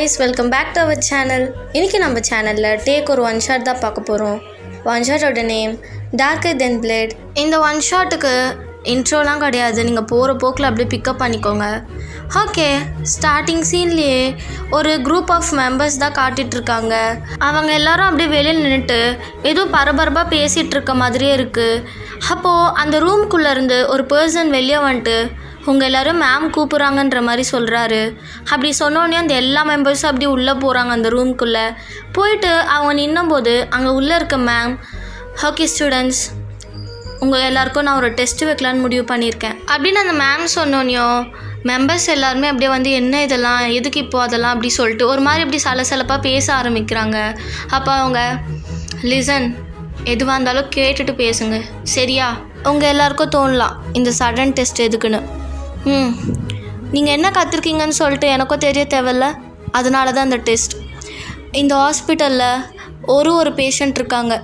guys, welcome back to our channel. இன்னைக்கு நம்ம சேனல்ல டேக் ஒரு ஒன் ஷாட் தான் பார்க்க போறோம். ஒன் ஷாட்டோட நேம் டார்க்கர் தென் பிளட். இந்த ஒன் ஷாட்டுக்கு இன்ட்ரோலாம் கிடையாது, நீங்கள் போகிற போக்கில் அப்படியே பிக்கப் பண்ணிக்கோங்க. ஓகே, ஸ்டார்டிங் சீன்லேயே ஒரு குரூப் ஆஃப் மெம்பர்ஸ் தான் காட்டிகிட்ருக்காங்க. அவங்க எல்லாரும் அப்படியே வெளியில் நின்றுட்டு ஏதோ பரபரப்பாக பேசிகிட்டு இருக்க மாதிரியே இருக்குது. அப்போது அந்த ரூம்குள்ளே இருந்து ஒரு பர்சன் வெளியே வந்துட்டு உங்கள் எல்லோரும் மேம் கூப்பிட்றாங்கன்ற மாதிரி சொல்கிறாரு. அப்படி சொன்னோடனே அந்த எல்லா மெம்பர்ஸும் அப்படி உள்ளே போகிறாங்க. அந்த ரூம்குள்ளே போயிட்டு அவங்க நின்னும்போது அங்கே உள்ளே இருக்க மேம், ஓகே ஸ்டூடெண்ட்ஸ், உங்கள் எல்லாருக்கும் நான் ஒரு டெஸ்ட் வைக்கலான்னு முடிவு பண்ணியிருக்கேன் அப்படின்னு அந்த மேம் சொன்னோன்னையும் மெம்பர்ஸ் எல்லாருமே அப்படியே வந்து என்ன இதெல்லாம், எதுக்கு இப்போ அதெல்லாம் அப்படி சொல்லிட்டு ஒரு மாதிரி அப்படி சலசலப்பாக பேச ஆரம்பிக்கிறாங்க. அப்போ அவங்க, லிசன், எதுவாக இருந்தாலும் கேட்டுட்டு பேசுங்க சரியா? உங்கள் எல்லாருக்கும் தோணலாம் இந்த சடன் டெஸ்ட் எதுக்குன்னு. நீங்கள் என்ன கற்றுருக்கீங்கன்னு சொல்லிட்டு எனக்கும் தெரிய தேவையில்ல, அதனால தான் அந்த டெஸ்ட். இந்த ஹாஸ்பிட்டலில் ஒரு பேஷண்ட் இருக்காங்க.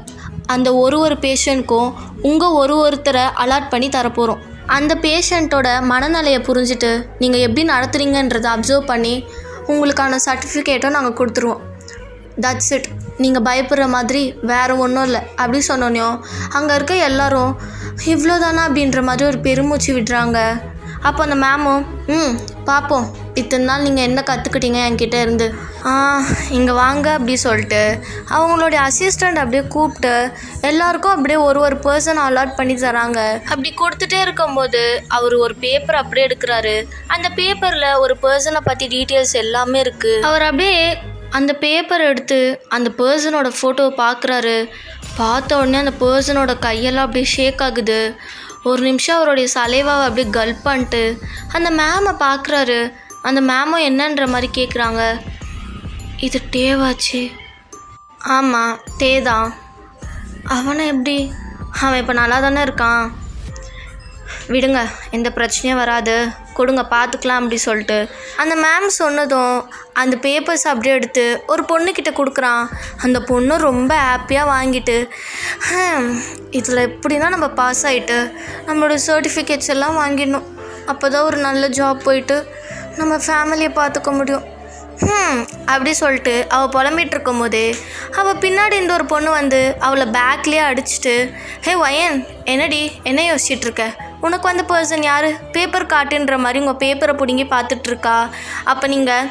அந்த ஒரு பேஷண்ட்க்கும் உங்கள் ஒருத்தரை அலாட் பண்ணி தரப்போகிறோம். அந்த பேஷண்ட்டோட மனநிலையை புரிஞ்சுட்டு நீங்கள் எப்படி நடத்துகிறீங்கன்றதை அப்சர்வ் பண்ணி உங்களுக்கான சர்டிஃபிகேட்டும் நாங்கள் கொடுத்துருவோம். தட்ஸ் இட், நீங்கள் பயப்படுற மாதிரி வேறு ஒன்றும் இல்லை அப்படி சொன்னோன்னையும் அங்கே இருக்க எல்லோரும் இவ்வளோ தானே அப்படின்ற மாதிரி ஒரு பெருமூச்சு விடுறாங்க. அப்போ அந்த மேமும் பார்ப்போம் இத்தனை நாள் நீங்கள் என்ன கற்றுக்கிட்டீங்க என்கிட்ட இருந்து, இங்கே வாங்க அப்படி சொல்லிட்டு அவங்களுடைய அசிஸ்டண்ட் அப்படியே கூப்பிட்டு எல்லாருக்கும் அப்படியே ஒரு பர்சன் அலாட் பண்ணி தராங்க. அப்படி கொடுத்துட்டே இருக்கும்போது அவர் ஒரு பேப்பர் அப்படியே எடுக்கிறாரு. அந்த பேப்பரில் ஒரு பர்சனை பற்றி டீட்டெயில்ஸ் எல்லாமே இருக்குது. அவர் அப்படியே அந்த பேப்பர் எடுத்து அந்த பர்சனோட ஃபோட்டோவை பார்க்குறாரு. பார்த்த உடனே அந்த பர்சனோட கையெல்லாம் அப்படியே ஷேக் ஆகுது. ஒரு நிமிஷம் அவருடைய சலைவாவை அப்படியே கல்ப் பண்ணிட்டு அந்த மேமை பார்க்குறாரு. அந்த மேமும் என்னன்ற மாதிரி கேட்குறாங்க. இது டேவாச்சு? ஆமாம், டே தான். அவனை எப்படி? அவன் இப்போ நல்லா தானே இருக்கான், விடுங்க, எந்த பிரச்சனையும் வராது, கொடுங்க பார்த்துக்கலாம் அப்படி சொல்லிட்டு அந்த மேம் சொன்னதும் அந்த பேப்பர்ஸ் அப்படியே எடுத்து ஒரு பொண்ணுக்கிட்ட கொடுக்குறான். அந்த பொண்ணு ரொம்ப ஹாப்பியாக வாங்கிட்டு, இதில் எப்படின்னா நம்ம பாஸ் ஆகிட்டு நம்மளோட சர்டிஃபிகேட்ஸ் எல்லாம் வாங்கிடணும், அப்போ தான் ஒரு நல்ல ஜாப் போயிட்டு நம்ம ஃபேமிலியை பார்த்துக்க முடியும் அப்படி சொல்லிட்டு அவள் புலம்பிகிட்டு இருக்கும் போதே அவள் பின்னாடி இந்த ஒரு பொண்ணு வந்து அவளை பேக்லேயே அடிச்சுட்டு, ஹே வயன், என்னடி என்ன யோசிச்சுட்டு இருக்க, உனக்கு வந்த பர்சன் யார், பேப்பர் காட்டுன்ற மாதிரி உங்கள் பேப்பரை பிடுங்கி பார்த்துட்ருக்கா. அப்போ நீங்கள்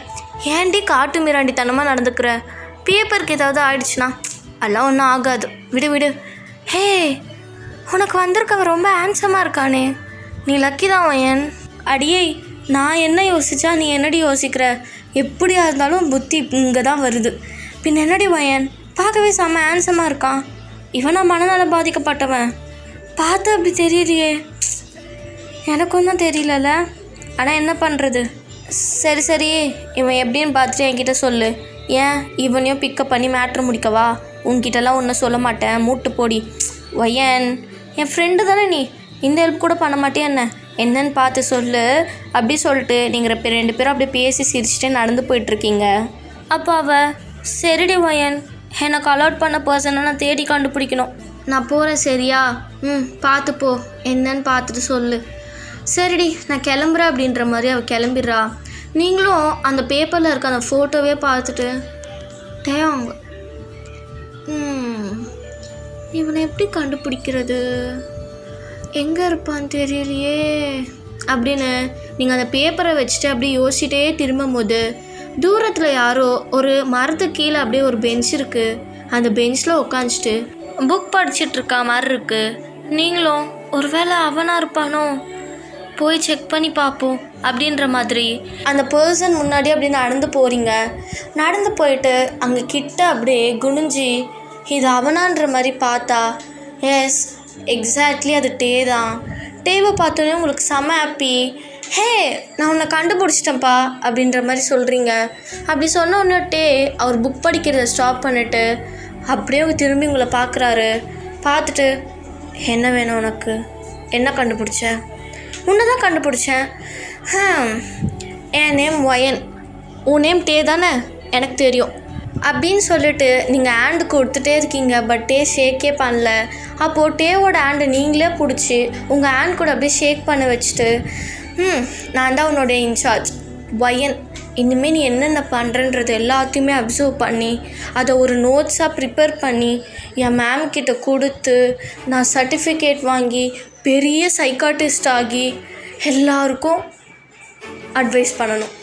ஏன்டி காட்டு மிராண்டித்தனமாக நடந்துக்கிற, பேப்பருக்கு ஏதாவது ஆயிடுச்சுன்னா அதெல்லாம் ஒன்றும் ஆகாது, விடு. ஹே, உனக்கு வந்திருக்கவன் ரொம்ப ஹேண்ட்ஸமாக இருக்கானே, நீ லக்கி தான் வயன். அடியே, நான் என்ன யோசிச்சா நீ என்னடி யோசிக்கிற, எப்படியா இருந்தாலும் புத்தி இங்கே தான் வருது. பின் என்னடி வயன், பார்க்கவே செம்ம ஹேண்ட்ஸமாக இருக்கான், இவனா மனநலம் பாதிக்கப்பட்டவன், பார்த்து அப்படி தெரியலையே. எனக்கும் தான் தெரியலல்ல, ஆனால் என்ன பண்ணுறது. சரி, இவன் எப்படின்னு பார்த்துட்டு என்கிட்ட சொல்லு. ஏன் இவனையும் பிக்கப் பண்ணி மேட்ரு முடிக்கவா? உன்கிட்டலாம் ஒன்றும் சொல்ல மாட்டேன், மூட்டு போடி. வயன், என் ஃப்ரெண்டு தானே நீ, இந்த ஹெல்ப் கூட பண்ண மாட்டேன், என்னன்னு பார்த்து சொல்லு அப்படி சொல்லிட்டு நீங்கள் ரெண்டு பேரும் அப்படியே பேசி சிரிச்சுட்டே நடந்து போயிட்டுருக்கீங்க. அப்போ அவள், சரிடி வயன், எனக்கு அலாட் பண்ண பர்சனை நான் தேடி கண்டுபிடிக்கணும், நான் போகிறேன் சரியா? பார்த்து போ, என்னன்னு பார்த்துட்டு சொல்லு. சரிடி, நான் கிளம்புறேன் அப்படின்ற மாதிரி அவள் கிளம்பிடுறா. நீங்களும் அந்த பேப்பரில் இருக்க அந்த ஃபோட்டோவே பார்த்துட்டு தேவாங்க, இவனை எப்படி கண்டுபிடிக்கிறது, எங்கே இருப்பான்னு தெரியலையே அப்படின்னு நீங்கள் அந்த பேப்பரை வச்சுட்டு அப்படியே யோசிச்சுட்டே திரும்பும்போது தூரத்தில் யாரோ ஒரு மரத்துக்கு கீழே அப்படியே ஒரு பெஞ்ச் இருக்குது. அந்த பெஞ்சில் உட்காந்துட்டு புக் படிச்சுட்டு இருக்கா மாதிரி இருக்குது. நீங்களும் ஒருவேளை அவனாக இருப்பானோ, போய் செக் பண்ணி பார்ப்போம் அப்படின்ற மாதிரி அந்த பர்சன் முன்னாடி அப்படியே நடந்து போகிறீங்க. நடந்து போயிட்டு அங்கே கிட்ட அப்படியே குனிஞ்சி இது அவனான்ற மாதிரி பார்த்தா, எஸ் எக்ஸாக்ட்லி அது டே தான். டேவை பார்த்தோன்னே உங்களுக்கு செம்ம ஹாப்பி. ஹே, நான் உன்னை கண்டுபிடிச்சிட்டேன்ப்பா அப்படின்ற மாதிரி சொல்கிறீங்க. அப்படி சொன்ன உடனே டே அவர் புக் படிக்கிறத ஸ்டாப் பண்ணிவிட்டு அப்படியே திரும்பி உங்களை பார்க்குறாரு. பார்த்துட்டு, என்ன வேணும் உனக்கு, என்ன கண்டுபிடிச்ச? உன்னை தான் கண்டுபிடிச்சேன். என் நேம் வயன், உன் நேம் டே தானே, எனக்கு தெரியும் அப்படின்னு சொல்லிட்டு நீங்கள் ஹேண்டு கொடுத்துட்டே இருக்கீங்க. பட் டே ஷேக்கே பண்ணல. அப்போது டேவோட ஹேண்டை நீங்களே பிடிச்சி உங்கள் ஹேண்ட் கூட அப்படியே ஷேக் பண்ண வச்சுட்டு, நான் தான் உன்னோடைய இன்சார்ஜ் வயன், இனிமேல் நீ என்னென்ன பண்ணுறன்றது எல்லாத்தையுமே அப்சர்வ் பண்ணி அதை ஒரு நோட்ஸாக ப்ரிப்பேர் பண்ணி என் மேம் கிட்ட கொடுத்து நான் சர்டிஃபிகேட் வாங்கி பெரிய சைக்காட்டிஸ்ட் ஆகி எல்லாருக்கும் அட்வைஸ் பண்ணணும்.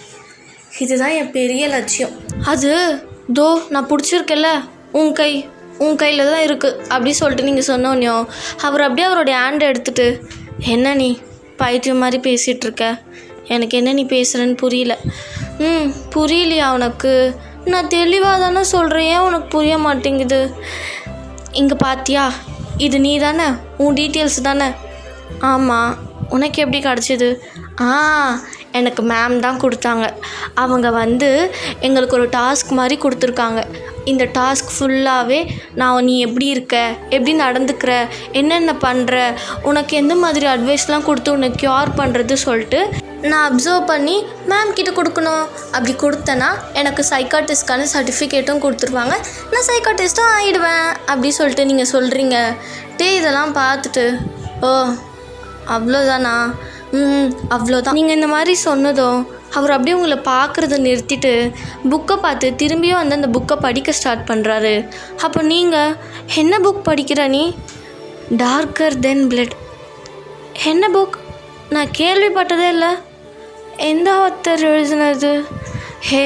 இதுதான் என் பெரிய லட்சியம். அது தோ நான் பிடிச்சிருக்கேல்ல உன் கையில் தான் இருக்குது அப்படி சொல்லிட்டு நீங்கள் சொன்னோன்னையோ அவர் அப்படியே அவருடைய ஹேண்டை எடுத்துகிட்டு, என்ன நீ பைத்தியம் மாதிரி பேசிகிட்ருக்க, எனக்கு என்ன நீ பேசுகிறேன்னு புரியல. புரியலையா உனக்கு? நான் தெளிவாக தானே சொல்கிறேன், ஏன் உனக்கு புரிய மாட்டேங்குது? இங்கே பார்த்தியா, இது நீ தானே, உன் டீட்டெயில்ஸ் தானே? ஆமாம். உனக்கு எப்படி கிடச்சிது? எனக்கு மேம் தான் கொடுத்தாங்க. அவங்க எங்களுக்கு ஒரு டாஸ்க் மாதிரி கொடுத்துருக்காங்க. இந்த டாஸ்க் ஃபுல்லாகவே நீ எப்படி இருக்க, எப்படி நடந்துக்கிற, என்னென்ன பண்ணுற, உனக்கு எந்த மாதிரி அட்வைஸ்லாம் கொடுத்து உன்னை க்யூர் பண்ணுறது சொல்லிட்டு நான் அப்சர்வ் பண்ணி மேம் கிட்ட கொடுக்கணும். அப்படி கொடுத்தேன்னா எனக்கு சைக்காட்டிஸ்ட்கான சர்டிஃபிகேட்டும் கொடுத்துருவாங்க, நான் சைக்காட்டிஸ்ட்டும் ஆகிடுவேன் அப்படி சொல்லிட்டு நீங்கள் சொல்கிறீங்க. இதெல்லாம் பார்த்துட்டு ஓ அவ்வளோதானா? அவ்வளோதான். நீங்கள் இந்த மாதிரி சொன்னதும் அவர் அப்படியே உங்களை பார்க்குறத நிறுத்திட்டு புக்கை பார்த்து திரும்பியும் அந்த புக்கை படிக்க ஸ்டார்ட் பண்ணுறாரு. அப்போ நீங்கள் என்ன புக் படிக்கிற நீ? டார்க்கர் தென் பிளட். என்ன புக்? நான் கேள்விப்பட்டதே இல்லை. எந்த ஆத்தர் எழுதினது? ஹே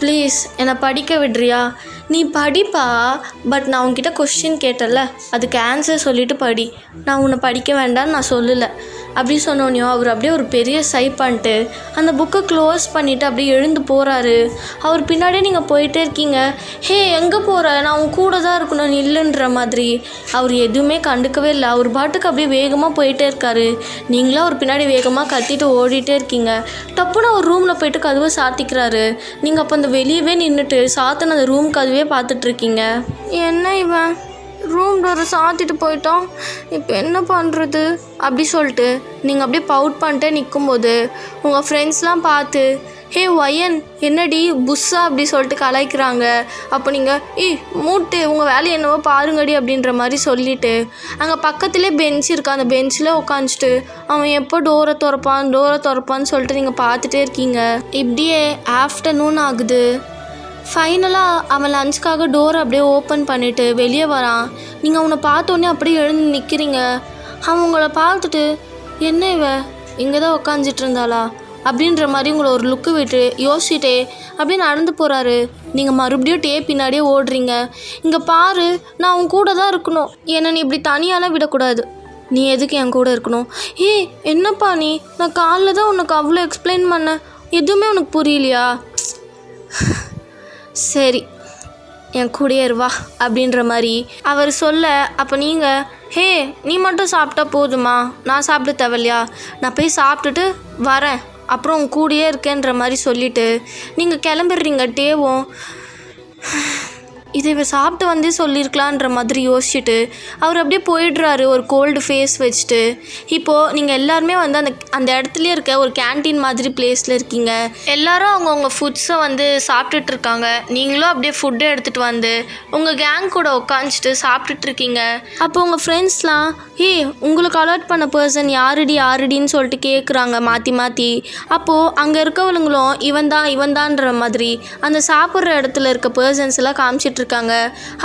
ப்ளீஸ் என்னை படிக்க விடுறியா? நீ படிப்பா, பட் நான் உன்கிட்ட கொஸ்டின் கேட்டல, அதுக்கு ஆன்சர் சொல்லிவிட்டு படி. நான் உன்னை படிக்க வேண்டாம்னு நான் சொல்லலை. அப்படி சொன்னோன்னையோ அவர் அப்படியே ஒரு பெரிய சை பண்ணிட்டு அந்த புக்கை க்ளோஸ் பண்ணிவிட்டு அப்படியே எழுந்து போகிறாரு. அவர் பின்னாடியே நீங்கள் போயிட்டே இருக்கீங்க. ஹே எங்கே போகிற? நான் உன் கூட தான் இருக்கணும், இல்லைன்ற மாதிரி. அவர் எதுவுமே கண்டுக்கவே இல்லை. அவர் பாட்டுக்கு அப்படியே வேகமாக போயிட்டே இருக்காரு. நீங்களும் அவர் பின்னாடி வேகமாக கத்திட்டு ஓடிட்டே இருக்கீங்க. டப்புன்னு ஒரு ரூமில் போயிட்டு கதவை சாத்திக்கிறாரு. நீங்கள் அப்போ அந்த வெளியவே நின்றுட்டு சாத்தின அந்த ரூம் கதவே பார்த்துட்ருக்கீங்க. என்ன இவன் ரூம் டோரை சாத்திட்டு போயிட்டோம், இப்போ என்ன பண்ணுறது அப்படி சொல்லிட்டு நீங்கள் அப்படியே பவுட் பண்ணிட்டே நிற்கும்போது உங்கள் ஃப்ரெண்ட்ஸ்லாம் பார்த்து ஹே ஒயன் என்னடி புஸ்ஸா அப்படி சொல்லிட்டு கலாய்க்கிறாங்க. அப்போ நீங்கள் மூட்டு உங்கள் வேலையை என்னவோ பாருங்கடி அப்படின்ற மாதிரி சொல்லிவிட்டு அங்கே பக்கத்துலேயே பெஞ்ச் இருக்கா, அந்த பெஞ்சில் உட்காந்துட்டு அவன் எப்போ டோரை திறப்பான்னு சொல்லிட்டு நீங்கள் பார்த்துட்டே இருக்கீங்க. இப்படியே ஆஃப்டர்நூன் ஆகுது. ஃபைனலாக அவன் லஞ்சுக்காக டோரை அப்படியே ஓப்பன் பண்ணிவிட்டு வெளியே வரான். நீங்கள் அவனை பார்த்தோன்னே அப்படியே எழுந்து நிற்கிறீங்க. அவன் உங்களை பார்த்துட்டு என்ன இவ இங்கே தான் உக்காந்துட்டு இருந்தாளா அப்படின்ற மாதிரி உங்களை ஒரு லுக்கு விட்டு யோசிச்சுட்டே அப்படியே நடந்து போகிறாரு. நீங்கள் மறுபடியும் பின்னாடியே ஓடுறீங்க. இங்கே பாரு, நான் உன் கூட தான் இருக்கணும், என்னை நீ இப்படி தனியாலாம் விடக்கூடாது, நீ எதுக்கு என் கூட இருக்கணும்? என்னப்பா நீ, நான் காலைல தான் உனக்கு அவ்வளோ எக்ஸ்பிளைன் பண்ணேன், எதுவுமே உனக்கு புரியலையா? சரி என் கூடயே வா அப்படின்ற மாதிரி அவர் சொல்ல, அப்போ நீங்கள் நீ மட்டும் சாப்பிட்டா போதுமா, நான் சாப்பிட தேவையில்லையா, நான் போய் சாப்பிட்டுட்டு வரேன், அப்புறம் உன் கூடயே இருக்கேன்ற மாதிரி சொல்லிவிட்டு நீங்கள் கிளம்பிடுறீங்க. இதை இவ சாப்பிட்டு சொல்லியிருக்கலான்ற மாதிரி யோசிச்சுட்டு அவர் அப்படியே போயிடுறாரு ஒரு கோல்டு ஃபேஸ் வச்சுட்டு. இப்போது நீங்கள் எல்லாருமே அந்த இடத்துலையே இருக்க ஒரு கேன்டீன் மாதிரி பிளேஸில் இருக்கீங்க. எல்லாரும் அவங்கவுங்க ஃபுட்ஸை சாப்பிட்டுட்டு இருக்காங்க. நீங்களும் அப்படியே ஃபுட்டை எடுத்துகிட்டு உங்கள் கேங் கூட உட்காந்துட்டு சாப்பிட்டுட்ருக்கீங்க. அப்போ உங்கள் ஃப்ரெண்ட்ஸ்லாம் உங்களுக்கு அலர்ட் பண்ண பர்சன் யாருடின்னு சொல்லிட்டு கேட்குறாங்க மாற்றி. அப்போது அங்கே இருக்கவங்களும் இவன்தான்ற மாதிரி அந்த சாப்பிட்ற இடத்துல இருக்க பர்சன்ஸ் எல்லாம் காமிச்சிட்டு இருக்காங்க.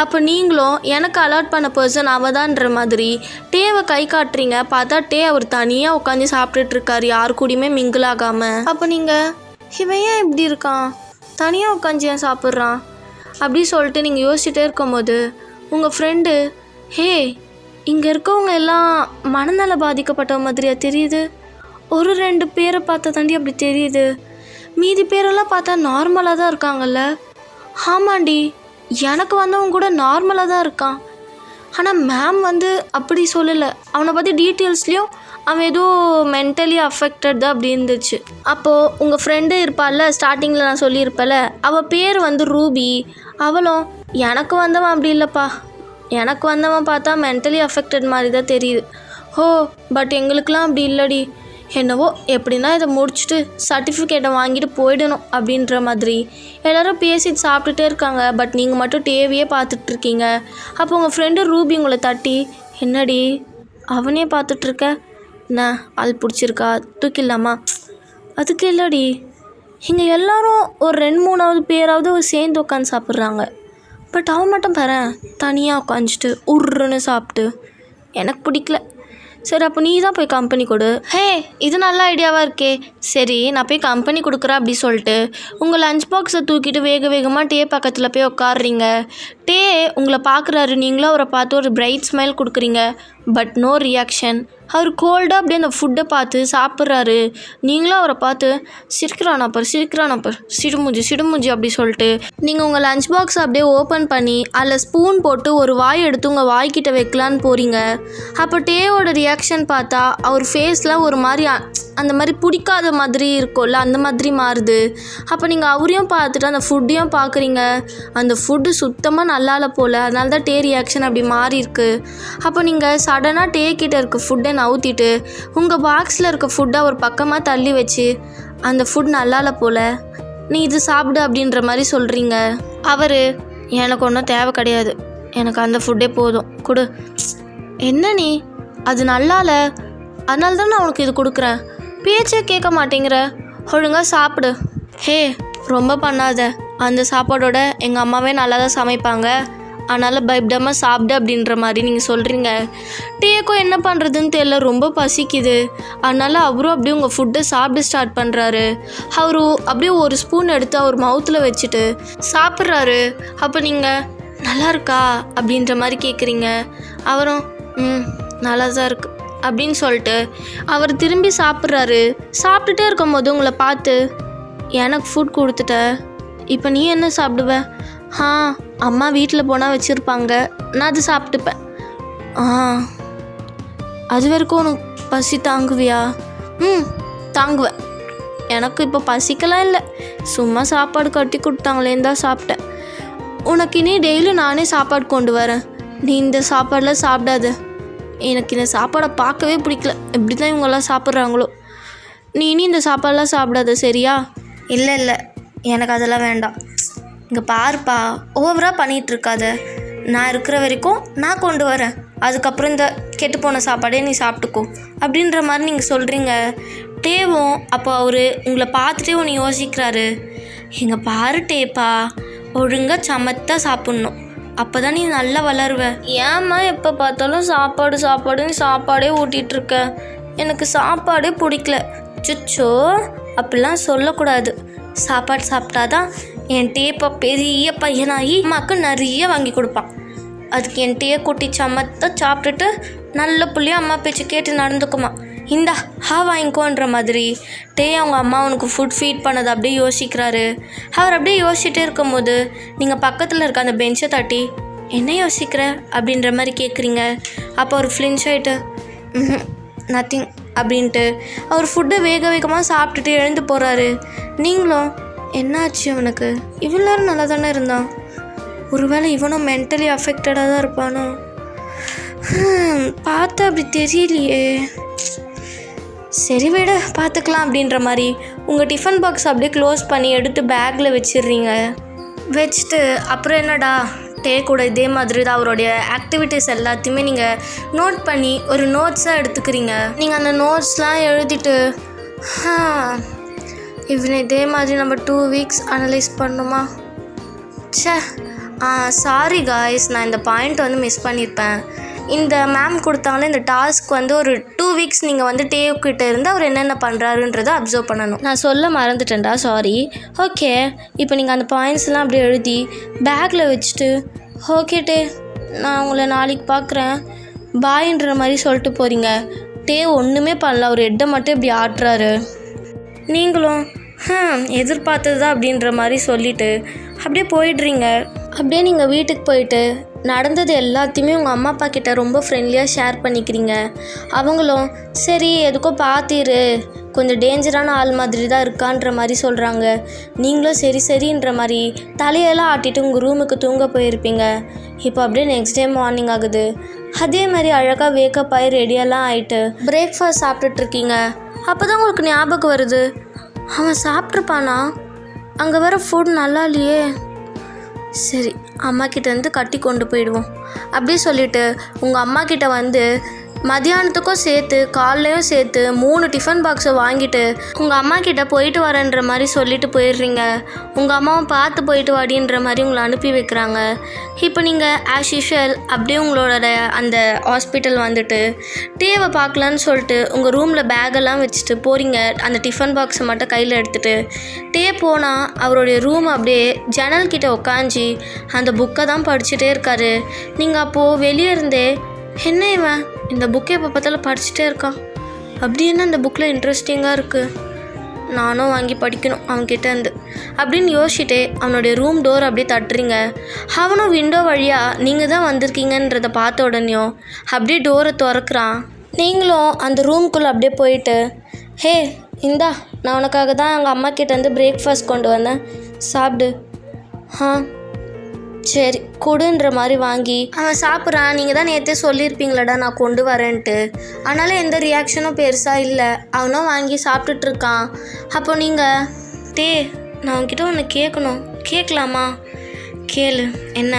அப்போ நீங்களும் எனக்கு அலர்ட் பண்ண பர்சன் அவதான்ற மாதிரி டேவை கை காட்டுறீங்க. பார்த்தா அவர் தனியாக உட்காந்து சாப்பிட்டுட்டு இருக்காரு, யாரு கூடயுமே மிங்கிள் ஆகாமல். அப்போ நீங்கள் இவன் ஏன் இப்படி இருக்கான், தனியாக உட்காந்து ஏன் சாப்பிட்றான் அப்படி சொல்லிட்டு நீங்கள் யோசிச்சுட்டே இருக்கும்போது உங்கள் ஃப்ரெண்டு இங்கே இருக்கவங்க எல்லாம் மனநல பாதிக்கப்பட்ட மாதிரியா தெரியுது, ஒரு 2 பேரை பார்த்தா தாண்டி அப்படி தெரியுது, மீதி பேரெல்லாம் பார்த்தா நார்மலாக தான் இருக்காங்கல்ல. ஆமாண்டி, எனக்கு வந்தவன் கூட நார்மலாக தான் இருக்கான், ஆனால் மேம் அப்படி சொல்லலை. அவனை பற்றி டீட்டெயில்ஸ்லேயும் அவன் ஏதோ மென்டலி அஃபெக்டட் தான் அப்படி இருந்துச்சு. அப்போது உங்கள் ஃப்ரெண்டு இருப்பாள்ல, ஸ்டார்டிங்கில் நான் சொல்லியிருப்பேன்ல, அவள் பேர் ரூபி. அவளும் எனக்கு வந்தவன் அப்படி இல்லைப்பா, எனக்கு வந்தவன் பார்த்தா மென்டலி அஃபெக்டட் மாதிரி தான் தெரியுது. பட் எங்களுக்கெலாம் அப்படி இல்லடி, என்னவோ எப்படின்னா இதை முடிச்சுட்டு சர்டிஃபிகேட்டை வாங்கிட்டு போயிடணும் அப்படின்ற மாதிரி எல்லோரும் பேசிட்டு சாப்பிட்டுட்டே இருக்காங்க. பட் நீங்கள் மட்டும் டிவியே பார்த்துட்ருக்கீங்க. அப்போ உங்கள் ஃப்ரெண்டு ரூபி உங்களை தட்டி, என்னடி அவனே பார்த்துட்ருக்க, என்ன ஆள் பிடிச்சிருக்கா, தூக்கிடலாமா? அதுக்கு இல்லடி, இங்கே எல்லாரும் ஒரு 2-3 பேராவது சேர்ந்து உட்காந்து சாப்பிட்றாங்க. பட் அவன் மட்டும் பாரேன் தனியாக உட்காந்துட்டு உருன்னு சாப்பிட்டு. எனக்கு பிடிக்கல. சரி அப்போ நீ தான் போய் கம்பெனி கொடு. ஹே இது நல்ல ஐடியாவாக இருக்கே. சரி நான் போய் கம்பெனி கொடுக்குறேன் அப்படி சொல்லிட்டு உங்கள் லஞ்ச் பாக்ஸை தூக்கிட்டு வேக வேகமாக டே பக்கத்தில் போய் உட்காடுறீங்க. டே உங்களை பார்க்குறாரு. நீங்களும் அவரை பார்த்து ஒரு பிரைட் ஸ்மைல் கொடுக்குறீங்க. But no reaction. அவர் கோல்டாக அப்படியே அந்த ஃபுட்டை பார்த்து சாப்பிட்றாரு. நீங்களும் அவரை பார்த்து சிரிக்கிறானப்பர் சிடுமுஞ்சி அப்படி சொல்லிட்டு நீங்கள் உங்கள் லஞ்ச் பாக்ஸை அப்படியே ஓப்பன் பண்ணி அதில் ஸ்பூன் போட்டு ஒரு வாய் எடுத்து உங்கள் வாய்க்கிட்ட வைக்கலான்னு போகிறீங்க. அப்போ டேவோட ரியாக்ஷன் பார்த்தா அவர் ஃபேஸில் ஒரு மாதிரி அந்த மாதிரி பிடிக்காத மாதிரி இருக்கும்ல, அந்த மாதிரி மாறுது. அப்போ நீங்கள் அவரையும் பார்த்துட்டு அந்த ஃபுட்டையும் பார்க்குறீங்க. அந்த ஃபுட்டு சுத்தமாக நல்லால போல். அதனால தான் டே ரியாக்ஷன் அப்படி மாறி இருக்கு. அப்போ நீங்கள் சடனாக டே கிட்ட இருக்க ஃபுட்டை நவுத்திட்டு உங்கள் பாக்ஸில் இருக்க ஃபுட்டை ஒரு பக்கமாக தள்ளி வச்சு அந்த ஃபுட் நல்லால போல், நீ இது சாப்பிடு அப்படின்ற மாதிரி சொல்கிறீங்க. அவர் எனக்கு ஒன்றும் தேவை கிடையாது, எனக்கு அந்த ஃபுட்டே போதும் கொடு. என்ன நீ அது நல்லால, அதனால தான் நான் உனக்கு இது கொடுக்குறேன். பேச்சே கேட்க மாட்டேங்கிற, ஒழுங்காக சாப்பிடு. ஹே ரொம்ப பண்ணாத. அந்த சாப்பாடோட எங்கள் அம்மாவே நல்லா தான் சமைப்பாங்க, அதனால் பயப்படாமல் சாப்பிடு அப்படின்ற மாதிரி நீங்கள் சொல்கிறீங்க. டேக்கும் என்ன பண்ணுறதுன்னு தெரியல, ரொம்ப பசிக்குது. அதனால் அவரும் அப்படியே உங்கள் ஃபுட்டை சாப்பிட ஸ்டார்ட் பண்ணுறாரு. அவரு அப்படியே ஒரு ஸ்பூன் எடுத்து அவர் மவுத்தில் வச்சுட்டு சாப்பிட்றாரு. அப்போ நீங்கள் நல்லா இருக்கா அப்படின்ற மாதிரி கேட்குறீங்க. அவரும் நல்லா தான் இருக்குது அப்படின்னு சொல்லிட்டு அவர் திரும்பி சாப்பிட்றாரு. சாப்பிட்டுட்டே இருக்கும் போது உங்களை பார்த்து எனக்கு ஃபுட் கொடுத்துட்ட, இப்போ நீ என்ன சாப்பிடுவ? அம்மா வீட்டில் போனால் வச்சுருப்பாங்க, நான் அது சாப்பிட்டுப்பேன். அது வரைக்கும் உனக்கு பசி தாங்குவியா? தாங்குவேன். எனக்கு இப்போ பசிக்கலாம் இல்லை, சும்மா சாப்பாடு கட்டி கொடுத்தாங்களேன்னு தான் சாப்பிட்டேன். உனக்கு இனி டெய்லி நானே சாப்பாடு கொண்டு வரேன், நீ இந்த சாப்பாடெலாம் சாப்பிடாத. எனக்கு இந்த சாப்பாடை பார்க்கவே பிடிக்கல, எப்படி தான் இவங்கெல்லாம் சாப்பிட்றாங்களோ. நீ இனி இந்த சாப்பாடெலாம் சாப்பிடாத சரியா? இல்லை எனக்கு அதெல்லாம் வேண்டாம். இங்கே பாருப்பா, ஓவராக பண்ணிகிட்ருக்காத. நான் இருக்கிற வரைக்கும் நான் கொண்டு வரேன், அதுக்கப்புறம் இந்த கெட்டுப்போன சாப்பாடே நீ சாப்பிட்டுக்கோ அப்படின்ற மாதிரி நீங்கள் சொல்கிறீங்க. டேவும் அப்போ அவர் உங்களை பார்த்துட்டே ஒன்று யோசிக்கிறாரு. இங்கே பாரு டேப்பா, ஒழுங்காக சமத்தாக சாப்பிட்ணும், அப்போ தான் நீ நல்லா வளருவ. ஏம்மா எப்போ பார்த்தாலும் சாப்பாடுன்னு சாப்பாடே ஊட்டிகிட்ருக்க, எனக்கு சாப்பாடே பிடிக்கல. சுச்சோ அப்படிலாம் சொல்லக்கூடாது. சாப்பாடு சாப்பிட்டாதான் என் டேப்பா பெரிய பையனாகி அம்மாவுக்கு நிறைய வாங்கி கொடுப்பான். அதுக்கு என் டே குட்டி சமத்தை சாப்பிட்டுட்டு நல்ல புள்ளியாக அம்மா பேச்சு கேட்டு நடந்துக்குமா. இந்தா வாங்கிக்கோன்ற மாதிரி டே அவங்க அம்மா அவனுக்கு ஃபுட் ஃபீட் பண்ணதை அப்படியே யோசிக்கிறாரு. அவர் அப்படியே யோசிச்சுட்டே இருக்கும்போது நீங்கள் பக்கத்தில் இருக்க அந்த பெஞ்சை தட்டி என்ன யோசிக்கிற அப்படின்ற மாதிரி கேட்குறீங்க. அப்போ அவர் ஃப்ளின்ச் ஆகிட்டு நத்திங் அப்படின்ட்டு அவர் ஃபுட்டை வேகமாக சாப்பிட்டுட்டு எழுந்து போகிறாரு. நீங்களும் என்னாச்சு அவனுக்கு, இவ்வளோ நேரம் நல்லா தானே இருந்தான், ஒருவேளை இவனும் மென்டலி அஃபெக்டடாக தான் இருப்பானோ, பார்த்தா அப்படி தெரியலையே, சரி விட பார்த்துக்கலாம் அப்படின்ற மாதிரி உங்கள் டிஃபன் பாக்ஸ் அப்படியே க்ளோஸ் பண்ணி எடுத்து பேக்கில் வச்சிடுறீங்க. வச்சுட்டு அப்புறம் என்னடா டே கூட இதே மாதிரி தான் அவருடைய ஆக்டிவிட்டீஸ் எல்லாத்தையுமே நீங்கள் நோட் பண்ணி ஒரு நோட்ஸாக எடுத்துக்கிறீங்க. நீங்கள் அந்த நோட்ஸ்லாம் எழுதிட்டு இவனை இதே மாதிரி நம்ம 2 வீக்ஸ் அனலைஸ் பண்ணணுமா? சாரி காய்ஸ், நான் இந்த பாயிண்ட் மிஸ் பண்ணியிருப்பேன். இந்த மேம் கொடுத்தாங்களே இந்த டாஸ்க் ஒரு 2 வீக்ஸ் நீங்கள் டேவ்கிட்ட இருந்து அவர் என்னென்ன பண்ணுறாருன்றதை அப்சர்வ் பண்ணணும். நான் சொல்ல மறந்துட்டேன்டா, சாரி. ஓகே, இப்போ நீங்கள் அந்த பாயிண்ட்ஸ்லாம் அப்படியே எழுதி பேக்கில் வச்சுட்டு ஓகே டே நான் உங்களை நாளைக்கு பார்க்குறேன் பாயின்ற மாதிரி சொல்லிட்டு போகிறீங்க. டே ஒன்றுமே பண்ணல, அவர் ஹெட்டை மட்டும் இப்படி ஆட்டுறாரு. நீங்களும் எதிர்பார்த்தது தான் அப்படின்ற மாதிரி சொல்லிவிட்டு அப்படியே போயிடுறீங்க. அப்படியே நீங்கள் வீட்டுக்கு போயிட்டு நடந்தது எல்லாத்தையுமே உங்கள் அம்மா அப்பா கிட்ட ரொம்ப ஃப்ரெண்ட்லியாக ஷேர் பண்ணிக்கிறீங்க. அவங்களும் சரி எதுக்கோ பார்த்திரு, கொஞ்சம் டேஞ்சரான ஆள் மாதிரி தான் இருக்கான்ற மாதிரி சொல்கிறாங்க. நீங்களும் சரின்ற மாதிரி தலையெல்லாம் ஆட்டிட்டு உங்கள் ரூமுக்கு தூங்க போயிருப்பீங்க. இப்போ அப்படியே நெக்ஸ்ட் டே மார்னிங் ஆகுது. அதே மாதிரி அழகாக வேக்கப் ஆகி ரெடியெல்லாம் ஆகிட்டு பிரேக்ஃபாஸ்ட் சாப்பிட்டுட்ருக்கீங்க. அப்போ தான் உங்களுக்கு ஞாபகம் வருது, அவன் சாப்பிட்ருப்பானா, அங்கே வர ஃபுட் நல்லா இல்லையே, சரி அம்மா கிட்டேருந்து கட்டி கொண்டு போயிடுவோம் அப்படி சொல்லிவிட்டு உங்கள் அம்மா கிட்ட மதியானத்துக்கும் சேர்த்து காலையும் சேர்த்து 3 டிஃபன் பாக்ஸை வாங்கிட்டு உங்கள் அம்மா கிட்ட போயிட்டு வரேன்ற மாதிரி சொல்லிட்டு போயிடுறீங்க. உங்கள் அம்மாவும் பார்த்து போயிட்டு வாடின்ற மாதிரி உங்களை அனுப்பி வைக்கிறாங்க. இப்போ நீங்கள் ஆஸ் யூஷுவல் அப்படியே உங்களோட அந்த ஹாஸ்பிட்டல் வந்துட்டு டேவை பார்க்கலான்னு சொல்லிட்டு உங்கள் ரூமில் பேக்கெல்லாம் வச்சுட்டு போகிறீங்க. அந்த டிஃபன் பாக்ஸை மட்டும் கையில் எடுத்துகிட்டு டே போனால் அவருடைய ரூம் அப்படியே ஜன்னல்கிட்ட உட்காந்து அந்த புக்கை தான் படிச்சுட்டே இருக்காரு. நீங்கள் அப்போது வெளியே இருந்தே என்ன இவன் இந்த புக்கை எப்போ பார்த்தாலும் படிச்சுட்டே இருக்கான், அப்படி என்ன இந்த புக்கில் இன்ட்ரெஸ்டிங்காக இருக்குது, நானும் வாங்கி படிக்கணும் அவன்கிட்ட இருந்து அப்படின்னு யோசிச்சுட்டே அவனுடைய ரூம் டோர் அப்படியே தட்டுறீங்க. அவனும் விண்டோ வழியாக நீங்கள் தான் வந்திருக்கீங்கன்றதை பார்த்த உடனேயும் அப்படியே டோரை திறக்கிறான். நீங்களும் அந்த ரூம்குள்ளே அப்படியே போயிட்டு ஹே இந்தா நான் உனக்காக தான் எங்கள் அம்மா கிட்டேருந்து பிரேக்ஃபாஸ்ட் கொண்டு வந்தேன், சாப்பிடு. சரி கொடுன்ற மாதிரி வாங்கி அவன் சாப்பிட்றான். நீங்கள் தான் நேற்றே சொல்லியிருப்பீங்களாடா நான் கொண்டு வரேன்ட்டு, அதனால் எந்த ரியாக்ஷனும் பெருசாக இல்லை. அவனும் வாங்கி சாப்பிட்டுட்ருக்கான். அப்போ நீங்கள் நான் அவன்கிட்ட ஒன்று கேட்கணும், கேட்கலாமா? கேளு. என்ன?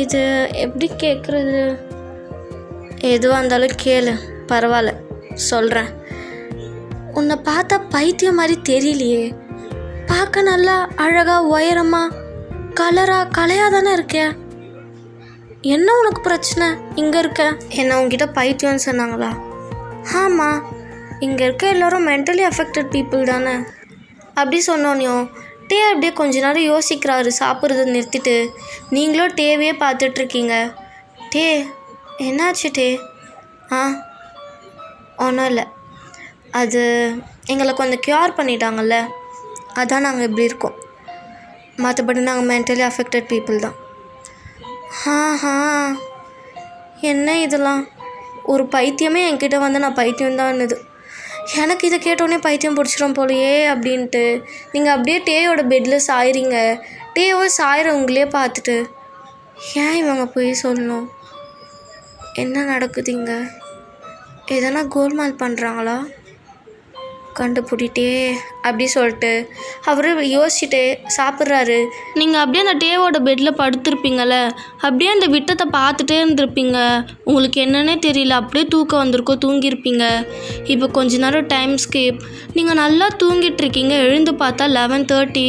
இது எப்படி கேட்குறது? எதுவாக இருந்தாலும் கேளு, பரவாயில்ல சொல்கிறேன். உன்னை பார்த்தா பைத்தியம் மாதிரி தெரியலையே, பார்க்க நல்லா அழகாக உயரமாக கலையாக தானே இருக்க, என்ன உனக்கு பிரச்சனை இங்கே இருக்க? என்ன உங்ககிட்ட பைத்தியம்னு சொன்னாங்களா? ஆமாம், இங்கே இருக்க எல்லோரும் மென்டலி அஃபெக்டட் பீப்புள் தானே. அப்படி சொன்னோன்னையும் அப்படியே கொஞ்ச நேரம் யோசிக்கிறாரு. சாப்பிட்றத நிறுத்திட்டு நீங்களும் டேவையே பார்த்துட்ருக்கீங்க. என்னாச்சு? ஒன்றும் இல்லை, அது எங்களை கொஞ்சம் க்யூர் பண்ணிட்டாங்கல்ல, அதான் நாங்கள் இப்படி இருக்கோம், மற்றபடி நாங்கள் மென்டலி அஃபெக்டட் பீப்புள் தான். என்ன இதெல்லாம், ஒரு பைத்தியமே என்கிட்ட வந்து நான் பைத்தியம்தான்னுது. எனக்கு இதை கேட்டோடனே பைத்தியம் பிடிச்சிரும் போலையே அப்படின்ட்டு நீங்கள் அப்படியே டேயோட பெட்டில் சாயிறீங்க. டேவோ சாயிறவங்களே பார்த்துட்டு ஏன் இவங்க போய் சொல்லணும், என்ன நடக்குதுங்க, எதனா கோல்மால் பண்ணுறாங்களா, கண்டுபிடிட்டே அப்படி சொல்லிட்டு அவர் யோசிச்சுட்டே சாப்பிட்றாரு. நீங்கள் அப்படியே அந்த டேவோட பெட்டில் படுத்திருப்பீங்கள, அப்படியே அந்த விட்டத்தை பார்த்துட்டே இருந்திருப்பீங்க. உங்களுக்கு என்னன்னே தெரியல, அப்படியே தூக்கம் வந்திருக்கோ, தூங்கியிருப்பீங்க. இப்போ கொஞ்ச நேரம் டைம் ஸ்கிப், நீங்கள் நல்லா தூங்கிட்டுருக்கீங்க. எழுந்து பார்த்தா 11:30.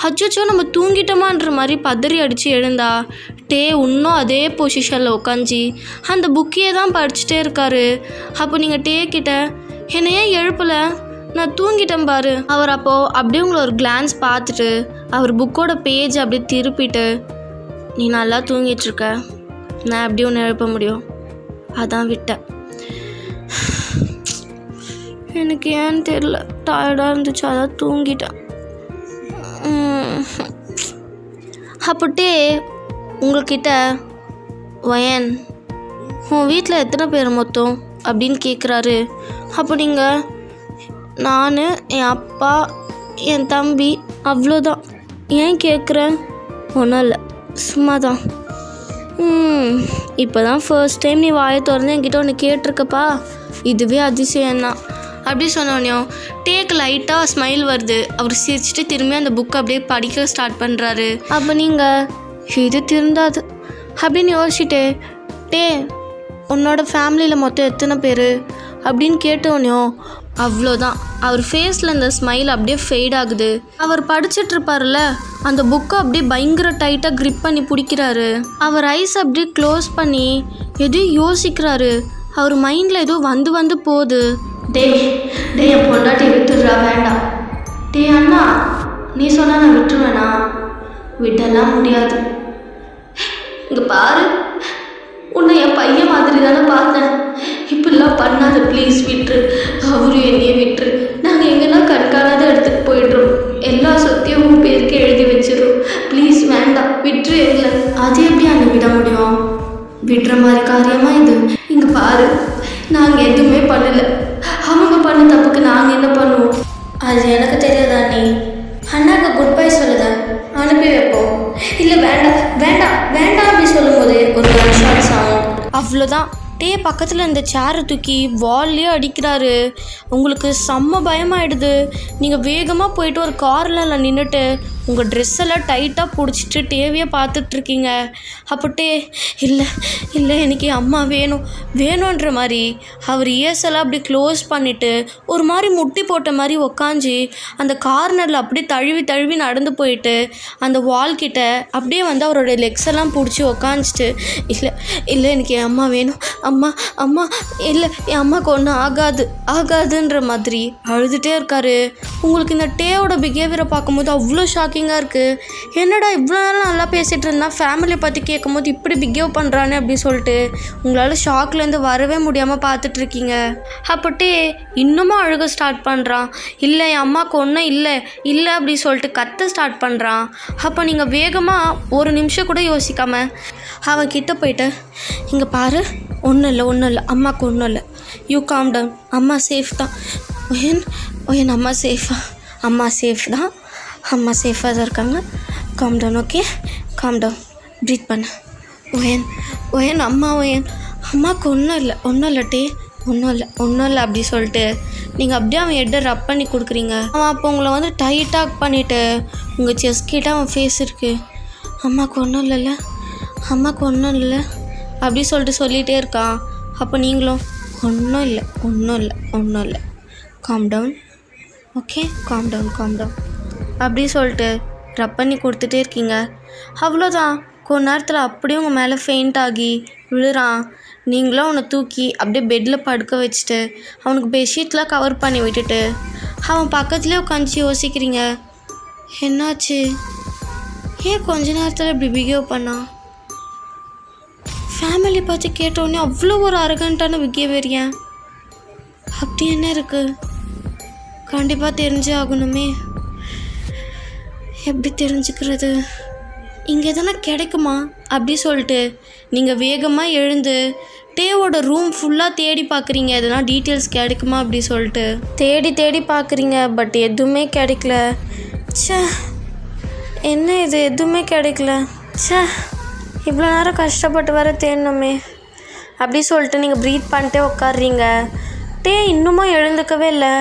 அச்சோ நம்ம தூங்கிட்டோமான்ற மாதிரி பதறி அடித்து எழுந்தா இன்னும் அதே பொசிஷனில் உட்காந்து அந்த புக்கையே தான் படிச்சுட்டே இருக்காரு. அப்போ நீங்கள் கிட்ட என்னை ஏன் எழுப்பலை, நான் தூங்கிட்டேன் பாரு. அவர் அப்போது அப்படியே உங்களை ஒரு கிளான்ஸ் பார்த்துட்டு அவர் புக்கோட பேஜ் அப்படியே திருப்பிட்டு நீ நல்லா தூங்கிட்டுருக்க, நான் எப்படி ஒன்று எழுப்ப முடியும், அதான் விட்டேன். எனக்கு ஏன்னு தெரியல, டயர்டாக இருந்துச்சு, அதான் தூங்கிட்டேன். அப்போட்டே உங்கள்கிட்ட வயன் உன் வீட்டில் எத்தனை பேர் மொத்தம் அப்படின்னு கேட்குறாரு. அப்போ நீங்கள் நான், என் அப்பா, என் தம்பி, அவ்வளோதான். ஏன் கேட்குறேன்? ஒன்றும் இல்லை, சும்மா தான். இப்போ தான் ஃபர்ஸ்ட் டைம் நீ வாயை திறந்து என்கிட்ட ஒன்று கேட்டிருக்கப்பா, இதுவே அதிசயம்தான். அப்படி சொன்னோன்னையும் லைட்டாக ஸ்மைல் வருது. அவர் சிரிச்சுட்டு திரும்பி அந்த புக்கை அப்படியே படிக்க ஸ்டார்ட் பண்ணுறாரு. அப்போ நீங்கள் இது திருந்தாது அப்படின்னு யோசிச்சுட்டு உன்னோட ஃபேமிலியில் மொத்தம் எத்தனை பேர் அப்படின்னு கேட்டோன்னையும் அவ்வளோதான், அவர் ஃபேஸில் இந்த ஸ்மைல் அப்படியே ஃபெய்ட் ஆகுது. அவர் படிச்சுட்ருப்பார்ல அந்த புக்கை அப்படியே பயங்கர டைட்டாக க்ரிப் பண்ணி பிடிக்கிறாரு. அவர் ஐஸ் அப்படியே க்ளோஸ் பண்ணி எதையும் யோசிக்கிறாரு. அவர் மைண்டில் ஏதோ வந்து போகுது. என் பொண்டாட்டி விட்டுடுறா, வேண்டாம். அண்ணா நீ சொன்னா நான் விட்டுருவேனா? விடலாம் முடியாது. இங்கே பாரு, உன்னை என் பையன் மாதிரி தானே பார்த்தேன், இப்படிலாம் பண்ணாத ப்ளீஸ், விட்டுரு. அவரு என்னையே விட்டுரு, நாங்கள் எங்கன்னா கண்காணாத இடத்துக்கு போய்ட்றோம், எல்லா சொத்தையும் உன் பேருக்கு எழுதி வச்சிடும், ப்ளீஸ் வேண்டாம், விட்டுரு எங்களை. அது எப்படி அங்கே விட முடியும்? விடுற மாதிரி காரியமா இது? இங்கே பாரு, நாங்கள் எதுவுமே பண்ணலை, அவங்க பண்ண தப்புக்கு நாங்கள் என்ன பண்ணுவோம்? அது எனக்கு தெரியாதா? நீ அண்ணாக்கு குட் பை சொல்லுத, அனுப்பி வைப்போம். இல்லை வேண்டாம் வேண்டாம் வேண்டாம் அப்படி சொல்லும் போது ஒரு கன்ஷாட் சவுண்ட். அவ்வளோதான், பக்கத்தில் இந்த சேரை தூக்கி வால்லே அடிக்கிறாரு. உங்களுக்கு செம்ம பயமாயிடுது. நீங்கள் வேகமாக போயிட்டு ஒரு கார்னரில் நின்றுட்டு உங்கள் ட்ரெஸ் எல்லாம் டைட்டாக பிடிச்சிட்டு டேவியை பார்த்துட்ருக்கீங்க. அப்போ இல்லை இல்லை எனக்கு என் அம்மா வேணுன்ற மாதிரி அவர் இயர்ஸ் எல்லாம் அப்படி க்ளோஸ் பண்ணிவிட்டு ஒரு மாதிரி முட்டி போட்ட மாதிரி உக்காஞ்சி அந்த கார்னரில் அப்படியே தழுவி நடந்து போயிட்டு அந்த வால்கிட்ட அப்படியே வந்து அவரோட லெக்ஸ் எல்லாம் பிடிச்சி உக்காஞ்சிட்டு இல்லை எனக்கு என் அம்மா வேணும், அம்மா இல்லை என் அம்மாவுக்கு ஒன்றும் ஆகாதுன்ற மாதிரி அழுதுகிட்டே இருக்காரு. உங்களுக்கு இந்த டேவோட பிஹேவியரை பார்க்கும்போது அவ்வளோ ஷாக்கிங்காக இருக்குது. என்னடா இவ்வளோ நாள் நல்லா பேசிகிட்டு இருந்தால் ஃபேமிலியை பற்றி கேட்கும்போது இப்படி பிஹேவ் பண்ணுறானே அப்படின்னு சொல்லிட்டு உங்களால் ஷாக்லேருந்து வரவே முடியாமல் பார்த்துட்ருக்கீங்க. அப்போட்டே இன்னமும் அழுக ஸ்டார்ட் பண்ணுறான். இல்லை என் அம்மாவுக்கு ஒன்றும் இல்லை அப்படி சொல்லிட்டு கத்த ஸ்டார்ட் பண்ணுறான். அப்போ நீங்கள் வேகமாக ஒரு நிமிஷம் கூட யோசிக்காமல் அவன் கிட்ட போயிட்டு இங்கே பாரு, ஒன்றும் இல்லை அம்மாவுக்கு ஒன்றும் இல்லை, யூ காம் டவுன், அம்மா சேஃப் தான். ஒயன் அம்மா சேஃபா? அம்மா சேஃப் தான், அம்மா சேஃபாக தான் இருக்காங்க. Calm down, okay calm down, breathe பண்ணு. ஒயன் அம்மாவுக்கு ஒன்றும் இல்லை டே, ஒன்றும் இல்லை அப்படி சொல்லிட்டு நீங்கள் அப்படியே அவன் ஹெட்டை ரப் பண்ணி கொடுக்குறீங்க. அவன் அப்போ உங்களை வந்து டைட்டாக பண்ணிவிட்டு உங்கள் செஸ்ட் கிட்ட அவன் ஃபேஸ் இருக்குது. அம்மாவுக்கு ஒன்றும் இல்லை அப்படி சொல்லிகிட்டே இருக்கான். அப்போ நீங்களும் ஒன்றும் இல்லை calm down, okay calm down அப்படி சொல்லிட்டு ரப் பண்ணி கொடுத்துட்டே இருக்கீங்க. அவ்வளோதான், கொஞ்ச நேரத்தில் அப்படியே உங்கள் மேலே ஃபெயிண்ட் ஆகி விழுறான். நீங்களும் அவனை தூக்கி அப்படியே பெட்டில் படுக்க வச்சுட்டு அவனுக்கு பெட்ஷீட்லாம் கவர் பண்ணி விட்டுட்டு அவன் பக்கத்துலேயே உட்காந்து யோசிக்கிறீங்க, என்னாச்சு, ஏன் கொஞ்ச நேரத்தில் இப்படி பிஹேவ் பண்ணான்? ஃபேமிலி பற்றி கேட்டோடனே அவ்வளோ ஒரு அரகண்டான பிஹேவியர் ஏன்? அப்படி என்ன இருக்குது? கண்டிப்பாக தெரிஞ்சே ஆகணுமே. எப்படி தெரிஞ்சுக்கிறது? இங்கே எதனா கிடைக்குமா அப்படி சொல்லிட்டு நீங்கள் வேகமாக எழுந்து டேவோட ரூம் ஃபுல்லாக தேடி பார்க்குறீங்க, எதனா டீட்டெயில்ஸ் கிடைக்குமா அப்படி சொல்லிட்டு தேடி பார்க்குறீங்க. பட் எதுவுமே கிடைக்கல. ச்சே, என்ன இது, எதுவுமே கிடைக்கல. ச்சே, இவ்வளோ நேரம் கஷ்டப்பட்டு வர தேடணுமே அப்படி சொல்லிட்டு நீங்கள் ப்ரீத் பண்ணிட்டே உட்காடுறீங்க. டே இன்னுமும் எழுந்துக்கவே இல்லை.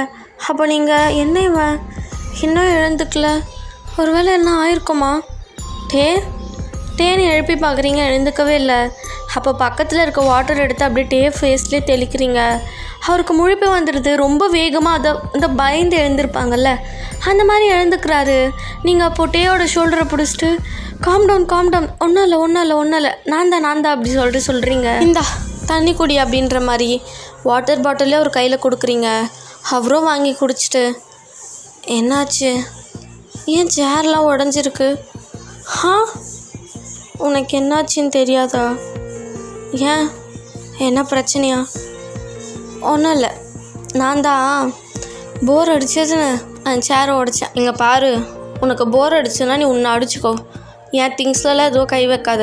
அப்போ நீங்கள் என்ன இவன் இன்னும் எழுந்துக்கல, ஒருவேளை என்ன ஆயிருக்குமா? டேன்னு எழுப்பி பார்க்குறீங்க, எழுந்துக்கவே இல்லை. அப்போ பக்கத்தில் இருக்க வாட்டர் எடுத்து அப்படியே டே ஃபேஸ்லேயே தெளிக்கிறீங்க. அவருக்கு முழிப்பு வந்துடுது. ரொம்ப வேகமாக அந்த பயந்து எழுந்திருப்பாங்கல்ல அந்த மாதிரி எழுந்துக்கிறாரு. நீங்கள் அப்போ டேயோட ஷோல்டரை பிடிச்சிட்டு காம் டவுன், ஒன்றும் இல்லை நான் தான் அப்படி சொல்கிறீங்க. இந்தா தண்ணி குடி அப்படின்ற மாதிரி வாட்டர் பாட்டிலே அவர் கையில் கொடுக்குறீங்க. அவரும் வாங்கி குடிச்சிட்டு என்னாச்சு, ஏன் சேர்லாம் உடஞ்சிருக்கு? உனக்கு என்னாச்சுன்னு தெரியாதா? ஏன், என்ன பிரச்சனையா? ஒன்றும் இல்லை, நான் தான் போர் அடிச்சதுன்னு அந்த சேரை உடைச்சேன். இங்கே பாரு, உனக்கு போர் அடிச்சுன்னா நீ உன்னை அடிச்சுக்கோ, என் திங்ஸ்லலாம் எதுவும் கை வைக்காத,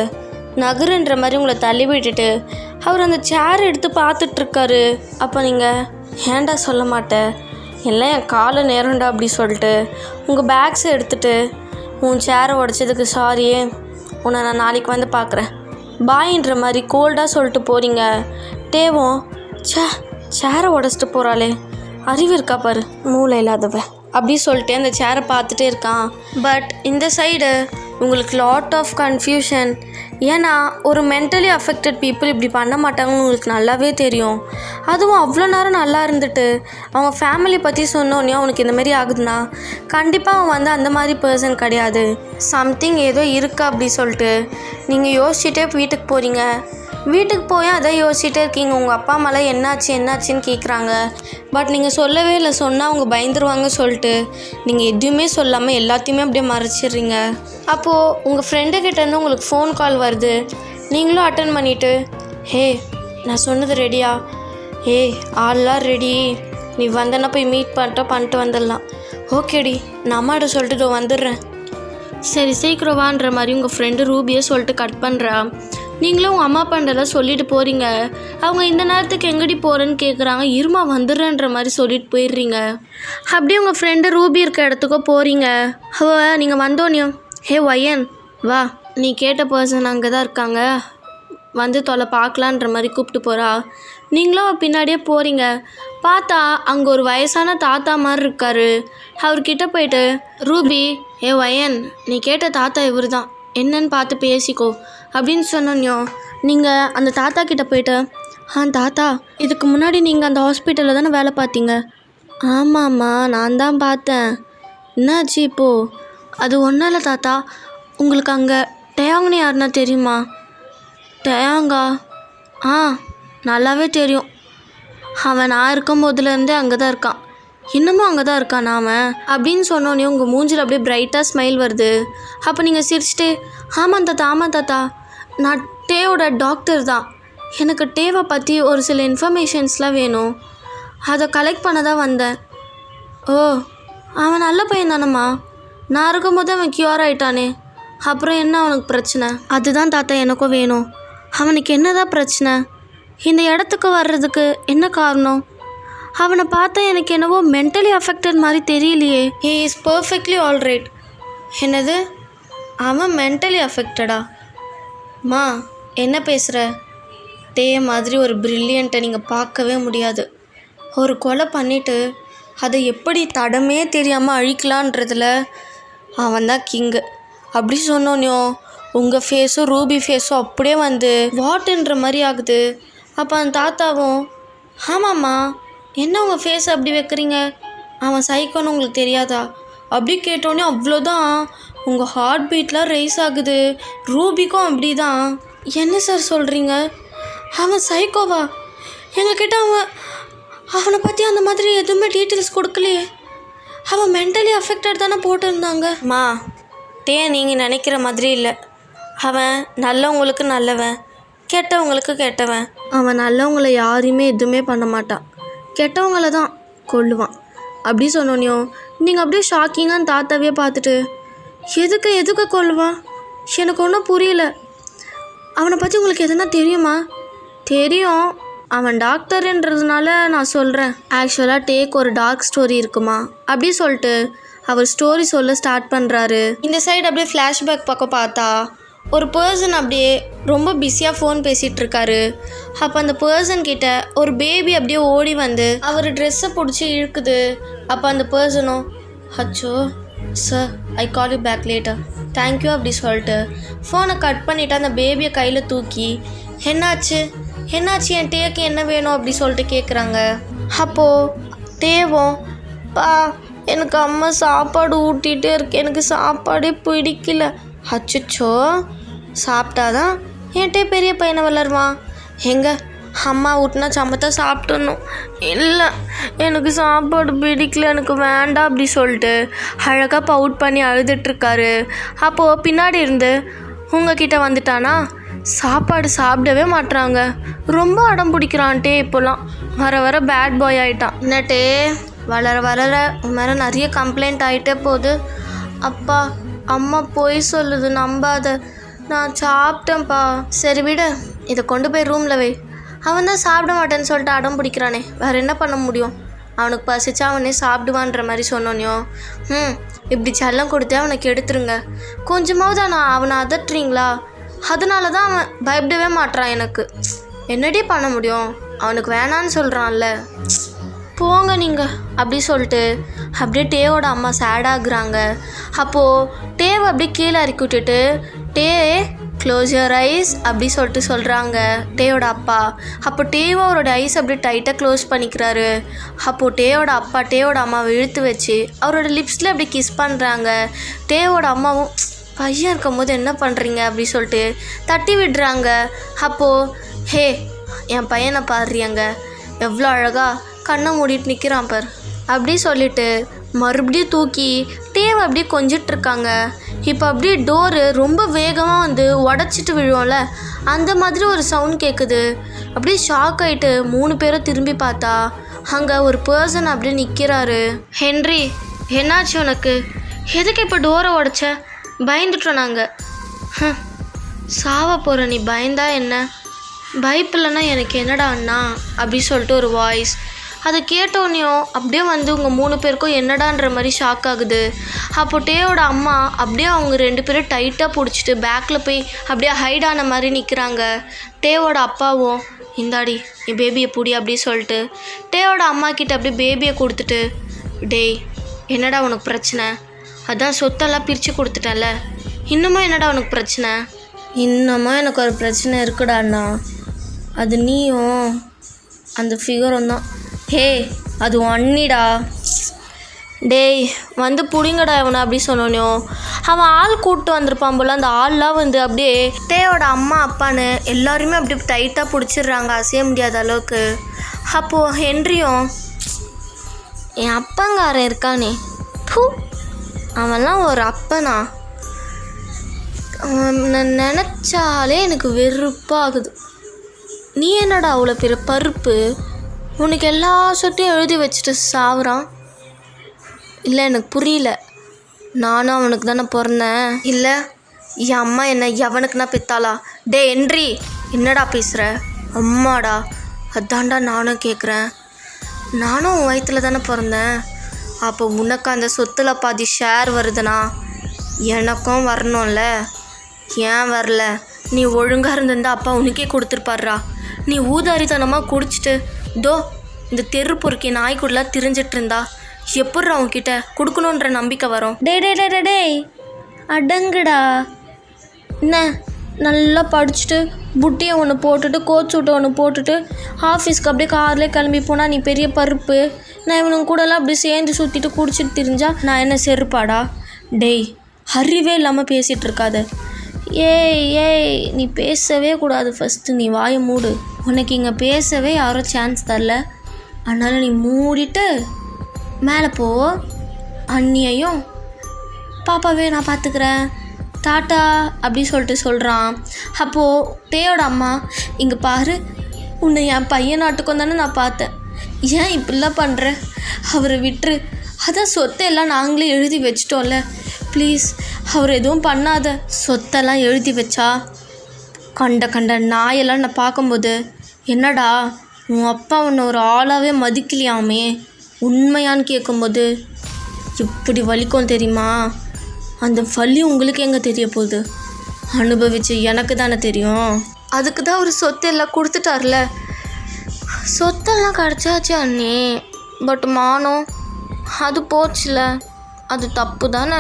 நகருன்ற மாதிரி உங்களை தள்ளி விட்டுட்டு அவர் அந்த சேர் எடுத்து பார்த்துட்ருக்காரு. அப்போ நீங்கள் ஏன்டா சொல்ல மாட்டேன், எல்லாம் என் காலை நேரம்டா அப்படி சொல்லிட்டு உங்கள் பேக்ஸை எடுத்துகிட்டு உன் சேரை உடைச்சதுக்கு சாரியே, உன்னை நான் நாளைக்கு வந்து பார்க்குறேன் பாயின்ற மாதிரி கோல்டாக சொல்லிட்டு போகிறீங்க. டேவும் சேரை உடச்சிட்டு போகிறாளே, அறிவு இருக்கா பாரு, மூளை இல்லாதவ அப்படி சொல்லிட்டு அந்த சேரை பார்த்துட்டே இருக்கான். பட் இந்த சைடு உங்களுக்கு லாட் ஆஃப் கன்ஃபியூஷன். ஏன்னா ஒரு மென்டலி அஃபெக்டட் பீப்புள் இப்படி பண்ண மாட்டாங்கன்னு உங்களுக்கு நல்லாவே தெரியும். அதுவும் அவ்வளோ நேரம் நல்லா இருந்துட்டு அவங்க ஃபேமிலி பற்றி சொன்னோன்னே அவனுக்கு இந்த மாதிரி ஆகுதுன்னா கண்டிப்பாக அவன் வந்து அந்த மாதிரி பர்சன் கிடையாது. சம்திங் ஏதோ இருக்கா அப்படி சொல்லிட்டு நீங்கள் யோசிச்சுட்டே வீட்டுக்கு போகிறீங்க. வீட்டுக்கு போய் அதை யோசிச்சுட்டே இருக்கீங்க. உங்கள் அப்பா அம்மாலாம் என்னாச்சுன்னு கேட்குறாங்க. பட் நீங்கள் சொல்லவே இல்லை, சொன்னால் அவங்க பயந்துருவாங்க சொல்லிட்டு நீங்கள் எதுவுமே சொல்லாமல் எல்லாத்தையுமே அப்படியே மறைச்சிடுறீங்க. அப்போது உங்கள் ஃப்ரெண்டுக்கிட்டேருந்து உங்களுக்கு ஃபோன் கால் வருது. நீங்களும் அட்டன் பண்ணிவிட்டு, ஹே நான் சொன்னது ரெடியா? ஆள்லாம் ரெடி, நீ வந்தனா போய் மீட் பண்ணிட்டு வந்துடலாம். ஓகேடி, நான் அம்மாட்ட சொல்லிட்டு வந்துடுறேன். சரி சீக்கிரம் வான்ற மாதிரி உங்கள் ஃப்ரெண்டு ரூபியை சொல்லிட்டு கட் பண்ணுறா. நீங்களும் உங்கள் அம்மா அப்பாண்டெல்லாம் சொல்லிட்டு போகிறீங்க. அவங்க இந்த நேரத்துக்கு எங்கடி போகிறேன்னு கேட்குறாங்க. இருமா வந்துடுறேன்ற மாதிரி சொல்லிட்டு போயிடுறீங்க. அப்படியே உங்கள் ஃப்ரெண்டு ரூபி இருக்க இடத்துக்கோ போகிறீங்க. நீங்கள் வந்தோனியும், ஹே ஒயன் வா, நீ கேட்ட பர்சன் அங்கே தான் இருக்காங்க, வந்து தொலை பார்க்கலான்ற மாதிரி கூப்பிட்டு போகிறா. நீங்களும் பின்னாடியே போகிறீங்க. பார்த்தா அங்கே ஒரு வயசான தாத்தா மாதிரி இருக்காரு. அவர்கிட்ட போயிட்டு, ரூபி, வயன், நீ கேட்ட தாத்தா இவர் தான், என்னன்னு பார்த்து பேசிக்கோ அப்படின்னு சொன்னோன்னையோ நீங்கள் அந்த தாத்தா கிட்டே போயிட்டு, தாத்தா, இதுக்கு முன்னாடி நீங்கள் அந்த ஹாஸ்பிட்டலில் தானே வேலை பார்த்தீங்க? ஆமாம்மா, நான் தான் பார்த்தேன். என்னாச்சு இப்போது? அது ஒன்றும் இல்லை தாத்தா, உங்களுக்கு அங்கே டேயாங்னு யாருன்னா தெரியுமா? டேயாங்கா? நல்லாவே தெரியும். அவன் நான் இருக்கும் போதுலேருந்தே அங்கே தான் இருக்கான். இன்னமும் அங்கே தான் இருக்கான் அவன் அப்படின்னு சொன்னோன்னே உங்கள் மூஞ்சில் அப்படியே பிரைட்டாக ஸ்மைல் வருது. அப்போ நீங்கள் சிரிச்சுட்டு, ஆமாம் தாத்தா, நான் டேவோட டாக்டர் தான். எனக்கு டேவை பற்றி ஒரு சில இன்ஃபர்மேஷன்ஸ்லாம் வேணும், அதை கலெக்ட் பண்ண தான் வந்தேன். ஓ, அவன் நல்ல பையன் தானம்மா, நான் இருக்கும்போது அவன் க்யூர் ஆகிட்டானே, அப்புறம் என்ன அவனுக்கு பிரச்சனை? அதுதான் தாத்தா எனக்கும் வேணும். அவனுக்கு என்னதான் பிரச்சனை? இந்த இடத்துக்கு வர்றதுக்கு என்ன காரணம்? அவனை பார்த்தா எனக்கு என்னவோ மென்டலி அஃபெக்டட் மாதிரி தெரியலையே. He is perfectly alright. என்னது, அவன் மென்டலி அஃபெக்டடா? மா, என்ன பேசுகிற? டே மாதிரி ஒரு பிரில்லியண்ட்டை நீங்கள் பார்க்கவே முடியாது. ஒரு கொலை பண்ணிவிட்டு அதை எப்படி தடமே தெரியாமல் அழிக்கலான்றதுல அவன் தான் கிங்கு. அப்படி சொன்னோன்னோ உங்கள் ஃபேஸும் ரூபி ஃபேஸும் அப்படியே வந்து வாட்டுன்ற மாதிரி ஆகுது. அப்போ அந்த தாத்தாவும், ஆமாம்மா, என்ன உங்கள் ஃபேஸ் அப்படி வைக்கிறீங்க? அவன் சைக்கோன்னு உங்களுக்கு தெரியாதா? அப்படி கேட்டோன்னே அவ்வளோதான், உங்கள் ஹார்ட் பீட்லாம் ரைஸ் ஆகுது. ரூபிக்கும் அப்படி தான். என்ன சார் சொல்கிறீங்க? அவன் சைக்கோவா? எங்ககிட்ட அவனை பற்றி அந்த மாதிரி எதுவுமே டீட்டெயில்ஸ் கொடுக்கலையே. அவன் மென்டலி அஃபெக்டட் தானே போட்டிருந்தாங்க. மா, நீங்கள் நினைக்கிற மாதிரி இல்லை. அவன் நல்லவங்களுக்கு நல்லவன், கெட்டவங்களுக்கு கெட்டவன். அவன் நல்லவங்களை யாரையுமே எதுவுமே பண்ண மாட்டான், கெட்டவங்கள தான் கொல்லுவான். அப்படி சொன்னோன்னையோ நீங்கள் அப்படியே ஷாக்கிங்காக தாத்தாவே பார்த்துட்டு, எதுக்கு கொல்லுவான்? எனக்கு ஒன்றும் புரியல. அவனை பற்றி உங்களுக்கு எதுனா தெரியுமா? தெரியும், அவன் டாக்டருன்றதுனால நான் சொல்கிறேன். ஆக்சுவலாக டேக்கு ஒரு டார்க் ஸ்டோரி இருக்குமா அப்படி சொல்லிட்டு அவர் ஸ்டோரி சொல்ல ஸ்டார்ட் பண்ணுறாரு. இந்த சைடு அப்படியே ஃப்ளாஷ்பேக் பக்கம் பார்த்தா ஒரு பர்சன் அப்படியே ரொம்ப பிஸியாக ஃபோன் பேசிகிட்டு இருக்காரு. அப்போ அந்த பர்சன்கிட்ட ஒரு பேபி அப்படியே ஓடி வந்து அவர் ட்ரெஸ்ஸை பிடிச்சி இழுக்குது. அப்போ அந்த பர்சனும், அச்சோ sir, I call you back later, thank you அப்படி சொல்லிட்டு ஃபோனை கட் பண்ணிவிட்டு அந்த பேபியை கையில் தூக்கி, என்னாச்சு என் டேக்கு என்ன வேணும் அப்படி சொல்லிட்டு கேட்குறாங்க. அப்போது டேவும், பா, எனக்கு அம்மா சாப்பாடு ஊட்டிகிட்டே இருக்கு, எனக்கு சாப்பாடே பிடிக்கல. அச்சோ, சாப்பிட்டாதான் என் டே பெரிய பையனை வளருவான். எங்கே அம்மா ஊட்டினா சமத்தான் சாப்பிட்டணும். இல்லை, எனக்கு சாப்பாடு பிடிக்கல, எனக்கு வேண்டாம் அப்படி சொல்லிட்டு அழகாக பவுட் பண்ணி அழுதுட்ருக்காரு. அப்போது பின்னாடி இருந்து உங்ககிட்ட வந்துட்டானா, சாப்பாடு சாப்பிடவே மாட்டுறாங்க, ரொம்ப அடம் பிடிக்கிறான்ட்டே. இப்போலாம் வர பேட் பாய் ஆகிட்டான். என்னட்டே வளர உன் மேலே நிறைய கம்ப்ளைண்ட் ஆகிட்டே போகுது. அப்பா, அம்மா பொய் சொல்லுது, நம்பாத, நான் சாப்பிட்டேன்ப்பா. சரி விடு, இதை கொண்டு போய் ரூமில் வை. அவன் தான் சாப்பிட மாட்டேன்னு சொல்லிட்டு அடம் பிடிக்கிறானே, வேறு என்ன பண்ண முடியும்? அவனுக்கு பசிச்சா அவனே சாப்பிடுவான்ற மாதிரி சொன்னோன்னையோ, இப்படி செல்லம் கொடுத்து அவனுக்கு எடுத்துருங்க. கொஞ்சமாவது நான் அவனை அதட்டுறீங்களா? அதனால தான் அவன் பயப்படவே மாட்டான். எனக்கு என்னடி பண்ண முடியும்? அவனுக்கு வேணான்னு சொல்கிறான்ல, போங்க நீங்கள் அப்படி சொல்லிட்டு அப்படியே டேவோட அம்மா சேடாகிறாங்க. அப்போது டேவை அப்படியே கீழே இறக்கி விட்டுட்டு, டே க்ளோஸ் யுவர் ஐஸ் அப்படி சொல்லிட்டு சொல்கிறாங்க டேவோட அப்பா. அப்போ டேவோ அவரோட ஐஸ் அப்படியே டைட்டாக க்ளோஸ் பண்ணிக்கிறாரு. அப்போது டேவோட அப்பா டேவோட அம்மாவை இழுத்து வச்சு அவரோட லிப்ஸில் அப்படி கிஸ் பண்ணுறாங்க. டேவோட அம்மாவும், பையன் இருக்கும் போது என்ன பண்ணுறீங்க அப்படி சொல்லிட்டு தட்டி விடுறாங்க. அப்போது, ஹே, என் பையனை பாடுறியாங்க, எவ்வளோ அழகாக கண்ணை மூடிட்டு நிற்கிறான் பார் அப்படி சொல்லிட்டு மறுபடியும் தூக்கி டேவை அப்படியே கொஞ்சிட்ருக்காங்க. இப்போ அப்படியே டோரு ரொம்ப வேகமாக வந்து உடச்சிட்டு விழுவோம்ல, அந்த மாதிரி ஒரு சவுண்ட் கேட்குது. அப்படியே ஷாக் ஆகிட்டு 3 பேரும் திரும்பி பார்த்தா அங்கே ஒரு பர்சன் அப்படியே நிற்கிறாரு. ஹென்றி, என்னாச்சு உனக்கு? எதுக்கு இப்போ டோரை உடச்ச? பயந்துட்டோம் நாங்கள். சாவ போகிற நீ பயந்தா என்ன? பயப்பில்லைன்னா எனக்கு என்னடா அண்ணா அப்படி சொல்லிட்டு ஒரு வாய்ஸ். அதை கேட்டோன்னையும் அப்படியே வந்து உங்கள் 3 பேருக்கும் என்னடான்ற மாதிரி ஷாக் ஆகுது. அப்போ டேவோட அம்மா அப்படியே அவங்க 2 பேரும் டைட்டாக பிடிச்சிட்டு பேக்கில் போய் அப்படியே ஹைட் ஆன மாதிரி நிற்கிறாங்க. டேவோட அப்பாவும் இந்தாடி என் பேபியை பிடி அப்படி சொல்லிட்டு டேவோட அம்மா கிட்ட அப்படியே பேபியை கொடுத்துட்டு, டேய் என்னடா உனக்கு பிரச்சனை, அதான் சொத்தெல்லாம் பிரித்து கொடுத்துட்டல, இன்னமும் என்னடா உனக்கு பிரச்சனை? இன்னமும் எனக்கு ஒரு பிரச்சனை இருக்குடா அண்ணா, அது நீயும் அந்த ஃபிகரும் தான். ஹே அது அண்ணிடா. டேய் வந்து பிடிங்கடா இவனை அப்படி சொன்னோன்னோ அவன் ஆள் கூப்பிட்டு வந்திருப்பான் போல். அந்த ஆள்லாம் வந்து அப்படியே டேயோட அம்மா அப்பான்னு எல்லாருமே அப்படியே டைட்டாக பிடிச்சிடுறாங்க அசைய முடியாத அளவுக்கு. அப்போது ஹென்ரியும் என் அப்பங்காரன் இருக்கானே பூ, அவன்லாம் ஒரு அப்பனா, நான் நினச்சாலே எனக்கு வெறுப்பாகுது. நீ என்னடா அவ்வளோ பெரிய பருப்பு, உனக்கு எல்லா சொட்டையும் எழுதி வச்சுட்டு சாவுறான்? இல்லை எனக்கு புரியல, நானும் அவனுக்கு தானே பிறந்தேன், இல்லை என் அம்மா என்ன எவனுக்குன்னா பெத்தாளா? டே ஹென்றி என்னடா பேசுகிற? அம்மாடா அதான்டா நானும் கேட்குறேன், நானும் உன் வயிற்றுல தானே பிறந்தேன், அப்போ உனக்கு அந்த சொத்தில் பாதி ஷேர் வருதுண்ணா எனக்கும் வரணும்ல, ஏன் வரல? நீ ஒழுங்காக இருந்திருந்தா அப்பா உனக்கே கொடுத்துருப்பாருடா. நீ ஊதாரித்தனமாக குடிச்சிட்டு தோ இந்த தெரு பொறுக்கி நாய்க்குள்ளலாம் திரிஞ்சிட்டு இருந்தா எப்பட்றா அவன்கிட்ட கொடுக்கணுன்ற நம்பிக்கை வரும்? டேய் அடங்குடா. என்ன நல்லா படிச்சுட்டு புட்டியை ஒன்று போட்டுட்டு கோச் சூட்டை ஒன்று போட்டுட்டு ஆஃபீஸ்க்கு அப்படியே கார்லேயே கிளம்பி போனால் நீ பெரிய பருப்பு, நான் இவனுங்க கூடலாம் அப்படி சேர்ந்து சுற்றிட்டு குடிச்சிட்டு திரிஞ்சா நான் என்ன செருப்பாடா? டேய் அறிவே இல்லாமல் பேசிகிட்டு இருக்காத. ஏய் நீ பேசவே கூடாது, ஃபஸ்ட்டு நீ வாயை மூடு. உனக்கு இங்கே பேசவே யாரும் சான்ஸ் தரல, அதனால் நீ மூடிட்டு மேலே போ. அண்ணியையும் பாப்பாவே நான் பார்த்துக்கிறேன், டாட்டா அப்படி சொல்லிட்டு சொல்கிறான். அப்போது டேயோட அம்மா இங்கே பாரு, உன்னை என் பையனாட்டுக்கும் தானே நான் பார்த்தேன், ஏன் இப்படிலாம் பண்ணுற? அவரை விட்டுரு, அதான் சொத்தை எல்லாம் நாங்களே எழுதி வச்சிட்டோம்ல, ப்ளீஸ் அவர் எதுவும் பண்ணாத. சொத்தெல்லாம் எழுதி வச்சா கண்ட நாயெல்லாம் நான் பார்க்கும்போது என்னடா உன் அப்பா உன்னை ஒரு ஆளாகவே மதிக்கலையாமே, உண்மையான்னு கேட்கும்போது இப்படி வலிக்கும் தெரியுமா? அந்த வலி உங்களுக்கு எங்கே தெரிய போகுது? அனுபவிச்சு எனக்கு தானே தெரியும். அதுக்கு தான் ஒரு சொத்து எல்லாம் கொடுத்துட்டார்ல. சொத்தெல்லாம் கிடச்சாச்சு அண்ணி, பட் மானம் அது போச்சுல, அது தப்பு தானே?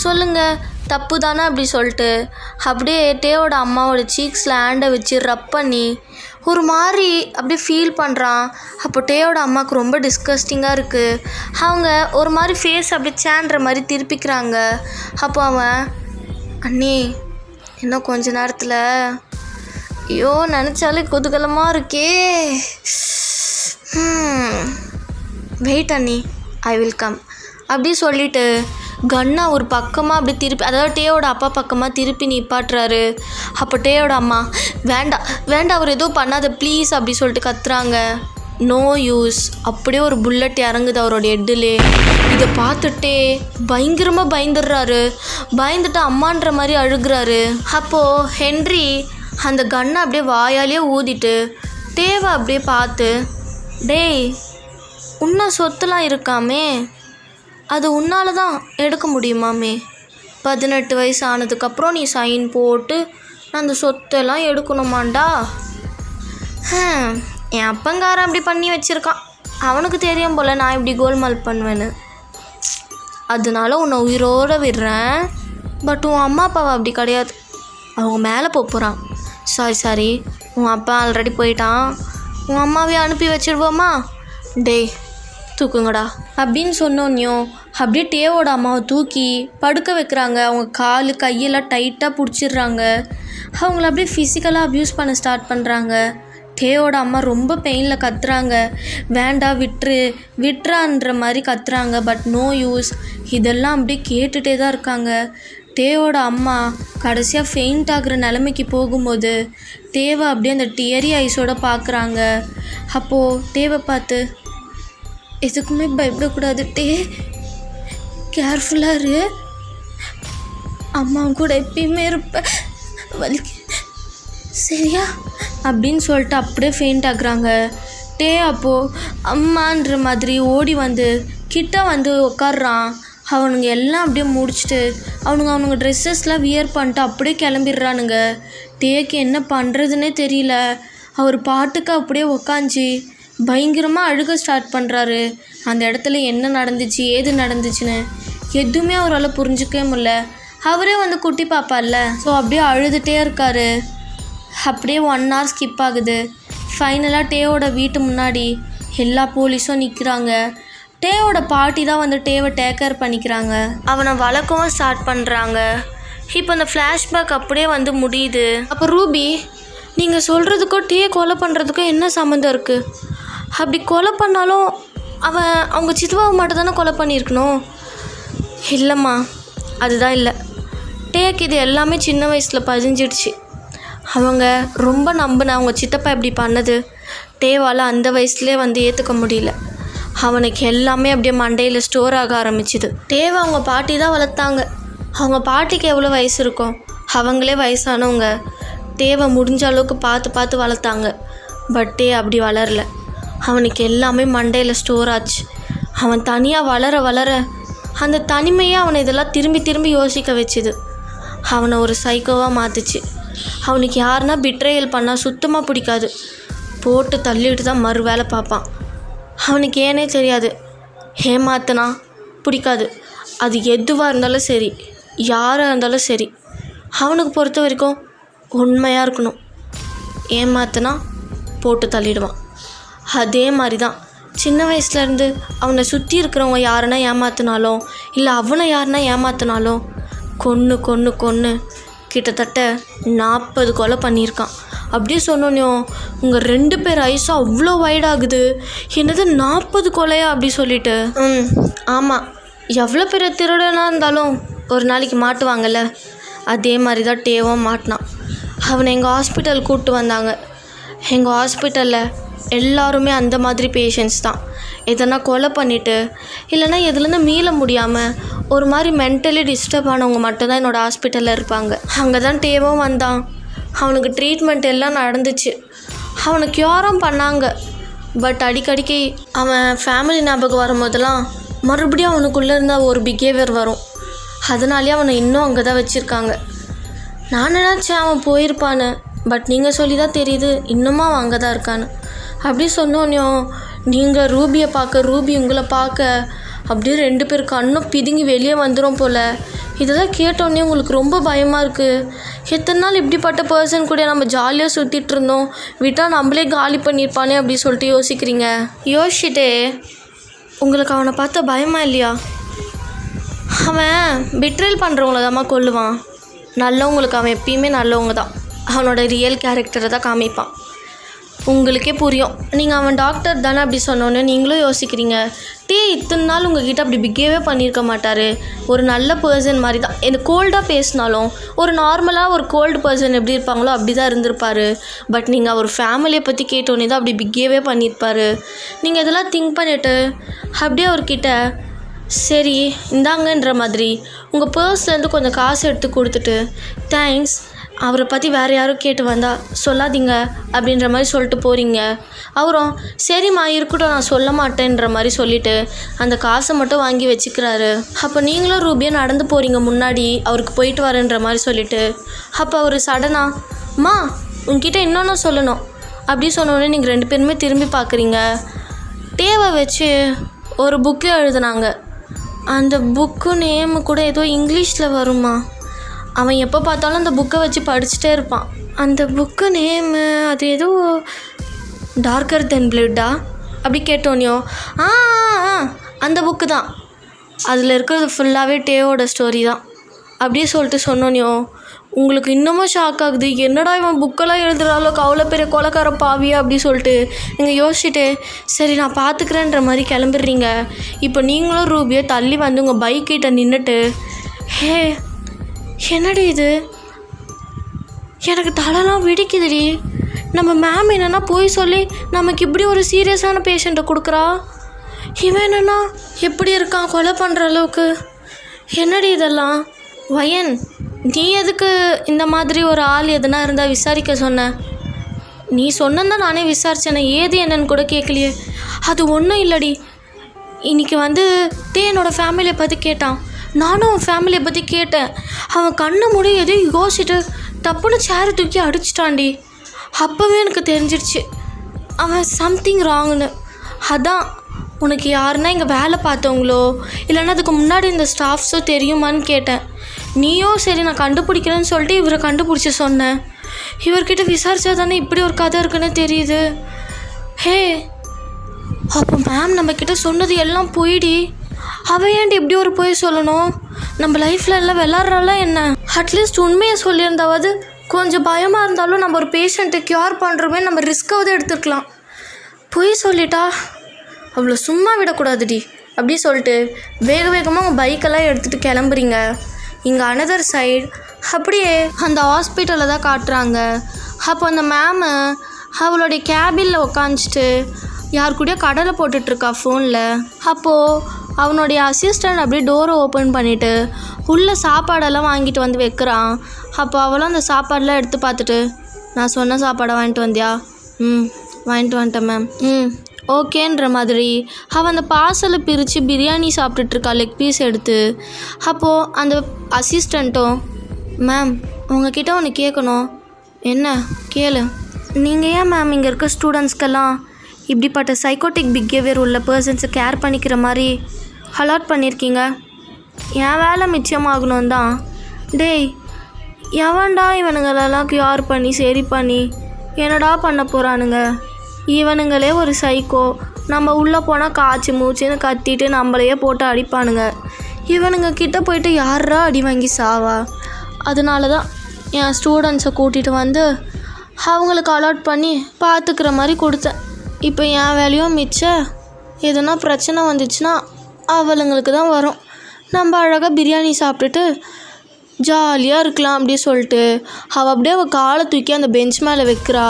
சொல்லுங்கள் தப்பு தானே? அப்படி சொல்லிட்டு அப்படியே டேவோட அம்மாவோட சீக்ஸில் ஹேண்டை வச்சு ரப் பண்ணி ஒரு மாதிரி அப்படியே ஃபீல் பண்ணுறான். அப்போ டேயோட அம்மாவுக்கு ரொம்ப டிஸ்கஸ்டிங்காக இருக்குது. அவங்க ஒரு மாதிரி ஃபேஸ் அப்படியே சேன்ற மாதிரி திருப்பிக்கிறாங்க. அப்போ அவன் அண்ணி இன்னும் கொஞ்ச நேரத்தில், ஐயோ நினச்சாலே குதூகலமாக இருக்கே, வெயிட் அண்ணி ஐ வில் கம் அப்படி சொல்லிவிட்டு கன்னா ஒரு பக்கமாக அப்படி திருப்பி, அதாவது டேயோட அப்பா பக்கமாக திருப்பி நிப்பாட்டுறாரு. அப்போ டேயோட அம்மா வேண்டாம் அவர் எதுவும் பண்ணாத ப்ளீஸ் அப்படி சொல்லிட்டு கத்துறாங்க. நோ யூஸ், அப்படியே ஒரு புல்லட் இறங்குது அவரோட ஹெட்டிலே. இதை பார்த்துட்டே பயங்கரமாக பயந்துட்டு அம்மான்ற மாதிரி அழுகிறாரு. அப்போது ஹென்றி அந்த கன்னை அப்படியே வாயாலேயே ஊதிட்டு டேவை அப்படியே பார்த்து, டேய் உன்ன சொத்துலாம் இருக்காமே, அது உன்னால தான் எடுக்க முடியுமாமே, 18 வயசு ஆனதுக்கப்புறம் நீ சைன் போட்டு நான் அந்த சொத்தெல்லாம் எடுக்கணுமாண்டா? என் அப்பங்காரன் அப்படி பண்ணி வச்சுருக்கான், அவனுக்கு தெரியும் போல் நான் இப்படி கோல்மால் பண்ணுவேன்னு, அதனால உன்னை உயிரோடு விடுறேன். பட் உன் அம்மா அப்பாவை அப்படி கிடையாது, அவங்க மேலே போகிறான். சாரி உன் அப்பா ஆல்ரெடி போயிட்டான், உன் அம்மாவே அனுப்பி வச்சிடுவோமா? டேய் தூக்குங்கடா அப்படின்னு சொன்னோன்னையும் அப்படியே டேவோட அம்மாவை தூக்கி படுக்க வைக்கிறாங்க. அவங்க கால் கையெல்லாம் டைட்டாக பிடிச்சிடுறாங்க. அவங்கள அப்படியே ஃபிசிக்கலாக அப்யூஸ் பண்ண ஸ்டார்ட் பண்ணுறாங்க. டேவோட அம்மா ரொம்ப பெயினில் கத்துறாங்க, வேண்டாம் விட்டுறான்ற மாதிரி கத்துறாங்க. பட் நோ யூஸ், இதெல்லாம் அப்படியே கேட்டுகிட்டே தான் இருக்காங்க. டேவோட அம்மா கடைசியாக ஃபெயிண்ட் ஆகுற நிலைமைக்கு போகும்போது டேவை அப்படியே அந்த டியரி ஐஸோடு பார்க்குறாங்க. அப்போது டேவை பார்த்து, எதுக்குமே பயப்படக்கூடாது டே, கேர்ஃபுல்லாக இரு, அம்மா கூட எப்பயுமே இருப்பேன், வலிக்கு சரியா அப்படின்னு சொல்லிட்டு அப்படியே ஃபெயிண்ட் ஆகுறாங்க. டே அப்போது அம்மான்ற மாதிரி ஓடி வந்து கிட்ட வந்து உட்காடுறான். அவனுங்க எல்லாம் அப்படியே முடிச்சுட்டு அவனுங்க ட்ரெஸ்ஸஸ்லாம் வியர் பண்ணிட்டு அப்படியே கிளம்பிடுறானுங்க. டேக்கு என்ன பண்ணுறதுன்னே தெரியல. அவர் பாட்டுக்கு அப்படியே உக்காஞ்சி பயங்கரமாக அழுக ஸ்டார்ட் பண்ணுறாரு. அந்த இடத்துல என்ன நடந்துச்சு ஏது நடந்துச்சுன்னு எதுவுமே அவரால் புரிஞ்சிக்கவே முடியல. அவரே வந்து குட்டி பாப்பால்ல, ஸோ அப்படியே அழுதுகிட்டே இருக்கார். அப்படியே 1 hour ஸ்கிப் ஆகுது. ஃபைனலாக டேவோட வீட்டு முன்னாடி எல்லா போலீஸும் நிற்கிறாங்க. டேவோட பாட்டி தான் வந்து டேவை டேக் கேர் பண்ணிக்கிறாங்க. அவனை வளர்க்கவும் ஸ்டார்ட் பண்ணுறாங்க. இப்போ அந்த ஃப்ளாஷ்பேக் அப்படியே வந்து முடியுது. அப்போ ரூபி, நீங்கள் சொல்கிறதுக்கும் டே கொலை பண்ணுறதுக்கும் என்ன சம்மந்தம் இருக்குது? அப்படி கொலை பண்ணாலும் அவங்க சித்துவாவை மட்டும் தானே கொலை பண்ணியிருக்கணும். இல்லைம்மா, அதுதான் இல்லை. டேக்கு இது எல்லாமே சின்ன வயசில் பதிஞ்சிடுச்சு. அவங்க ரொம்ப நம்பின அவங்க சித்தப்பா இப்படி பண்ணது டேவால் அந்த வயசுலேயே வந்து ஏற்றுக்க முடியல. அவனுக்கு எல்லாமே அப்படியே மண்டையில் ஸ்டோர் ஆக ஆரம்பிச்சுது. டேவை அவங்க பாட்டி தான் வளர்த்தாங்க. அவங்க பாட்டிக்கு எவ்வளோ வயசு இருக்கும்? அவங்களே வயசானவங்க. டேவை முடிஞ்ச அளவுக்கு பார்த்து வளர்த்தாங்க. பட் டே அப்படி வளரல. அவனுக்கு எல்லாமே மண்டையில் ஸ்டோர் ஆச்சு. அவன் தனியாக வளர அந்த தனிமையே அவனை இதெல்லாம் திரும்பி யோசிக்க வச்சுது. அவனை ஒரு சைக்கோவாக மாற்றுச்சு. அவனுக்கு யாருன்னா பிட்ரேயல் பண்ணால் சுத்தமாக பிடிக்காது. போட்டு தள்ளிட்டு தான் மறு வேலை பார்ப்பான். அவனுக்கு ஏனே தெரியாது. ஏமாத்தினா பிடிக்காது. அது எதுவாக இருந்தாலும் சரி, யாராக இருந்தாலும் சரி, அவனுக்கு பொறுத்த வரைக்கும் உண்மையாக இருக்கணும். ஏமாத்தினா போட்டு தள்ளிடுவான். அதே மாதிரி தான் சின்ன வயசுலேருந்து அவனை சுற்றி இருக்கிறவங்க யாருன்னா ஏமாத்தினாலும் இல்லை அவனை யாருன்னா ஏமாத்தினாலும் கொன்று கிட்டத்தட்ட 40 கொலை பண்ணியிருக்கான். அப்படியே சொன்னோன்னே உங்கள் 2 பேர் ஐஸும் அவ்வளோ வைடாகுது. என்னது 40 கொலையா அப்படி சொல்லிட்டு? ஆமாம், எவ்வளோ பெரிய திருடனாக இருந்தாலும் ஒரு நாளைக்கு மாட்டுவாங்கல்ல. அதே மாதிரி தான் டேவும் மாட்டினான். அவனை எங்கள் ஹாஸ்பிட்டல் கூப்பிட்டு வந்தாங்க. எங்கள் ஹாஸ்பிட்டலில் எல்லாருமே அந்த மாதிரி பேஷண்ட்ஸ் தான். எதனா கொலை பண்ணிவிட்டு இல்லைன்னா எதுலேருந்து மீள முடியாமல் ஒரு மாதிரி மென்டலி டிஸ்டர்ப் ஆனவங்க மட்டும்தான் என்னோடய ஹாஸ்பிட்டலில் இருப்பாங்க. அங்கே தான் டேவும் வந்தான். அவனுக்கு ட்ரீட்மெண்ட் எல்லாம் நடந்துச்சு. அவனை க்யூரும் பண்ணாங்க. பட் அடிக்கடிக்கு அவன் ஃபேமிலி ஞாபகம் வரும்போதெல்லாம் மறுபடியும் அவனுக்குள்ளே இருந்தால் ஒரு பிஹேவியர் வரும். அதனாலே அவனை இன்னும் அங்கே தான் வச்சுருக்காங்க. நான் நினச்சேன் அவன் போயிருப்பான்னு. பட் நீங்கள் சொல்லி தான் தெரியுது இன்னுமா அவன் அங்கே தான் இருக்கான்னு. அப்படி சொன்னோன்னையும் நீங்கள் ரூபியை பார்க்க, ரூபி உங்களை பார்க்க அப்படியே 2 பேர் கண்ணும் பிதுங்கி வெளியே வந்துடும் போல். இதெல்லாம் கேட்டோன்னே உங்களுக்கு ரொம்ப பயமாக இருக்குது. எத்தனை நாள் இப்படிப்பட்ட பர்சன் கூட நம்ம ஜாலியாக சுற்றிட்டு இருந்தோம், விட்டால் நம்மளே காலி பண்ணியிருப்பானே அப்படி சொல்லிட்டு யோசிக்கிறீங்க. யோசிச்சுட்டே உங்களுக்கு அவனை பார்த்தா பயமா இல்லையா? அவன் பிட்ரேல் பண்ணுறவங்கள தான்மா கொல்லுவான். நல்லவங்களுக்கு அவன் எப்பயுமே நல்லவங்க தான். அவனோட ரியல் கேரக்டரை தான் காமிப்பான். உங்களுக்கே புரியும். நீங்கள் அவன் டாக்டர் தானே அப்படி சொன்னோன்னே நீங்களும் யோசிக்கிறீங்க. இத்தனை நாள் உங்ககிட்ட அப்படி பிஹேவே பண்ணியிருக்க மாட்டார். ஒரு நல்ல பர்சன் மாதிரி தான். எனக்கு கோல்டாக பேசினாலும் ஒரு நார்மலாக ஒரு கோல்டு பர்சன் எப்படி இருப்பாங்களோ அப்படி தான் இருந்திருப்பார். பட் நீங்கள் அவர் ஃபேமிலியை பற்றி கேட்டோன்னே தான் அப்படி பிஹேவே பண்ணியிருப்பார். நீங்கள் இதெல்லாம் திங்க் பண்ணிவிட்டு அப்படியே அவர்கிட்ட சரி இந்தாங்கன்ற மாதிரி உங்கள் பர்ஸ்லேருந்து கொஞ்சம் காசு எடுத்து கொடுத்துட்டு தேங்க்ஸ், அவரை பற்றி வேறு யாரும் கேட்டு வந்தால் சொல்லாதீங்க அப்படின்ற மாதிரி சொல்லிட்டு போகிறீங்க. அவரும் சரிம்மா இருக்கட்டும் நான் சொல்ல மாட்டேன்ற மாதிரி சொல்லிவிட்டு அந்த காசை மட்டும் வாங்கி வச்சுக்கிறாரு. அப்போ நீங்களும் ரூபியா நடந்து போகிறீங்க முன்னாடி அவருக்கு போயிட்டு வரேன்ற மாதிரி சொல்லிவிட்டு அப்போ அவர் சடனாக அம்மா உங்ககிட்ட இன்னொன்று சொல்லணும் அப்படி சொன்னோடனே நீங்கள் 2 பேருமே திரும்பி பார்க்குறீங்க. டேவை வச்சு ஒரு புக்கு எழுதுனாங்க. அந்த புக்கு நேமு கூட ஏதோ இங்கிலீஷில் வருமா. அவன் எப்போ பார்த்தாலும் அந்த புக்கை வச்சு படிச்சுட்டே இருப்பான். அந்த புக்கு நேமு அது ஏதோ டார்க்கர் தென் பிளட்டா அப்படி கேட்டோனியோ அந்த புக்கு தான். அதில் இருக்கிறது ஃபுல்லாகவே டேவோட ஸ்டோரி தான் அப்படியே சொல்லிட்டு சொன்னோனியோ உங்களுக்கு இன்னமும் ஷாக் ஆகுது. என்னடா இவன் புக்கெல்லாம் எழுதுகிற அளவுக்கு அவ்வளோ பெரிய கொலைக்கார பாவியா அப்படி சொல்லிட்டு நீங்கள் யோசிச்சுட்டு சரி நான் பார்த்துக்கிறேன்ற மாதிரி கிளம்பிடுறீங்க. இப்போ நீங்களும் ரூபியை தள்ளி வந்து உங்கள் பைக் கிட்ட நின்றுட்டு ஹே என்னடி இது, எனக்கு தலைலாம் வெடிக்குதுடி, நம்ம மேம் என்னென்னா போய் சொல்லி நமக்கு இப்படி ஒரு சீரியஸான பேஷண்ட்டை கொடுக்குறா, இவன் என்னென்னா எப்படி இருக்கான் கொலை பண்ணுற அளவுக்கு, என்னடி இதெல்லாம். வயன் நீ எதுக்கு இந்த மாதிரி ஒரு ஆள் எதுனா இருந்தால் விசாரிக்க சொன்ன? நீ சொன்னதான் நானே விசாரிச்சேனே, ஏது என்னன்னு கூட கேட்கலையே. அது ஒன்றும் இல்லடி, இன்றைக்கி வந்து என்னோடய ஃபேமிலியை பற்றி கேட்டான். நானும் அவன் ஃபேமிலியை பற்றி கேட்டேன். அவன் கண்ணை மூடி எதையும் யோசிச்சுட்டு டப்புன்னு சேரை தூக்கி அடிச்சிட்டான்டி. அப்போவே எனக்கு தெரிஞ்சிடுச்சு அவன் சம்திங் ராங்குன்னு. அதான் உனக்கு யாருன்னா இங்கே வேலை பார்த்தவங்களோ இல்லைன்னா அதுக்கு முன்னாடி இந்த ஸ்டாஃப்ஸோ தெரியுமான்னு கேட்டேன். நீயோ சரி நான் கண்டுபிடிக்கிறேன்னு சொல்லிட்டு இவரை கண்டுபிடிச்சி சொன்னேன். இவர்கிட்ட விசாரிச்சா தானே இப்படி ஒரு கதை இருக்குன்னு தெரியுது. ஹே, அப்போ மேம் நம்மக்கிட்ட சொன்னது எல்லாம் போயிடி. அவன் ஏன்டி இப்படி ஒரு போய் சொல்லணும்? நம்ம லைஃப்பில் எல்லாம் விளாட்றால என்ன? அட்லீஸ்ட் உண்மையை சொல்லியிருந்தாவது கொஞ்சம் பயமாக இருந்தாலும் நம்ம ஒரு பேஷண்ட்டை க்யூர் பண்ணுறோமே, நம்ம ரிஸ்க்காவது எடுத்துருக்கலாம். பொய் சொல்லிட்டா அவ்வளோ சும்மா விடக்கூடாதுடி. அப்படி சொல்லிட்டு வேக வேகமாக உங்கள் பைக்கெல்லாம் எடுத்துகிட்டு கிளம்புறீங்க. இங்கே அனதர் சைடு அப்படியே அந்த ஹாஸ்பிட்டலில் தான் காட்டுறாங்க. அப்போ அந்த மேமு அவளுடைய கேபினில் உக்காந்துட்டு யார் கூடயோ கடலை போட்டுட்ருக்கா ஃபோனில். அப்போது அவனுடைய அசிஸ்டண்ட் அப்படியே டோரை ஓப்பன் பண்ணிவிட்டு உள்ளே சாப்பாடெல்லாம் வாங்கிட்டு வந்து வைக்கிறான். அப்போ அவளும் அந்த சாப்பாடெலாம் எடுத்து பார்த்துட்டு, நான் சொன்ன சாப்பாடை வாங்கிட்டு வந்தியா? வாங்கிட்டு வந்துட்டேன் மேம். ஓகேன்ற மாதிரி அவள் அந்த பார்சலை பிரித்து பிரியாணி சாப்பிட்டுட்ருக்கா, லெக் பீஸ் எடுத்து. அப்போது அந்த அசிஸ்டண்ட்டும், மேம் உங்ககிட்ட ஒன்று கேட்கணும். என்ன கேளு. நீங்கள் ஏன் மேம் இங்கே இருக்க ஸ்டூடெண்ட்ஸ்க்கெல்லாம் இப்படிப்பட்ட சைக்கோட்டிக் பிஹேவியர் உள்ள பர்சன்ஸை கேர் பண்ணிக்கிற மாதிரி அலாட் பண்ணியிருக்கீங்க? என் வேலை மிச்சமாகணும் தான். டேய், எவன்டா இவனுங்களெல்லாம் க்யூர் பண்ணி சரி பண்ணி என்னடா பண்ண போகிறானுங்க? இவனுங்களே ஒரு சைக்கோ. நம்ம உள்ளே போனால் காய்ச்சி மூச்சுன்னு கத்திட்டு நம்மளையே போட்டு அடிப்பானுங்க. இவனுங்க கிட்டே போயிட்டு யாரா அடி வாங்கி சாவா? அதனால தான் என் ஸ்டூடெண்ட்ஸை கூட்டிகிட்டு வந்து அவங்களுக்கு அலாட் பண்ணி பார்த்துக்கிற மாதிரி கொடுத்தேன். இப்போ என் வேலையும் மிச்சம். எதுனா பிரச்சனை வந்துச்சுன்னா அவளுங்களுக்கு தான் வரும். நம்ம அழகாக பிரியாணி சாப்பிட்டுட்டு ஜாலியாக இருக்கலாம் அப்படி சொல்லிட்டு அவள் அப்படியே அவள் காலை தூக்கி அந்த பெஞ்ச் மேலே வைக்கிறா.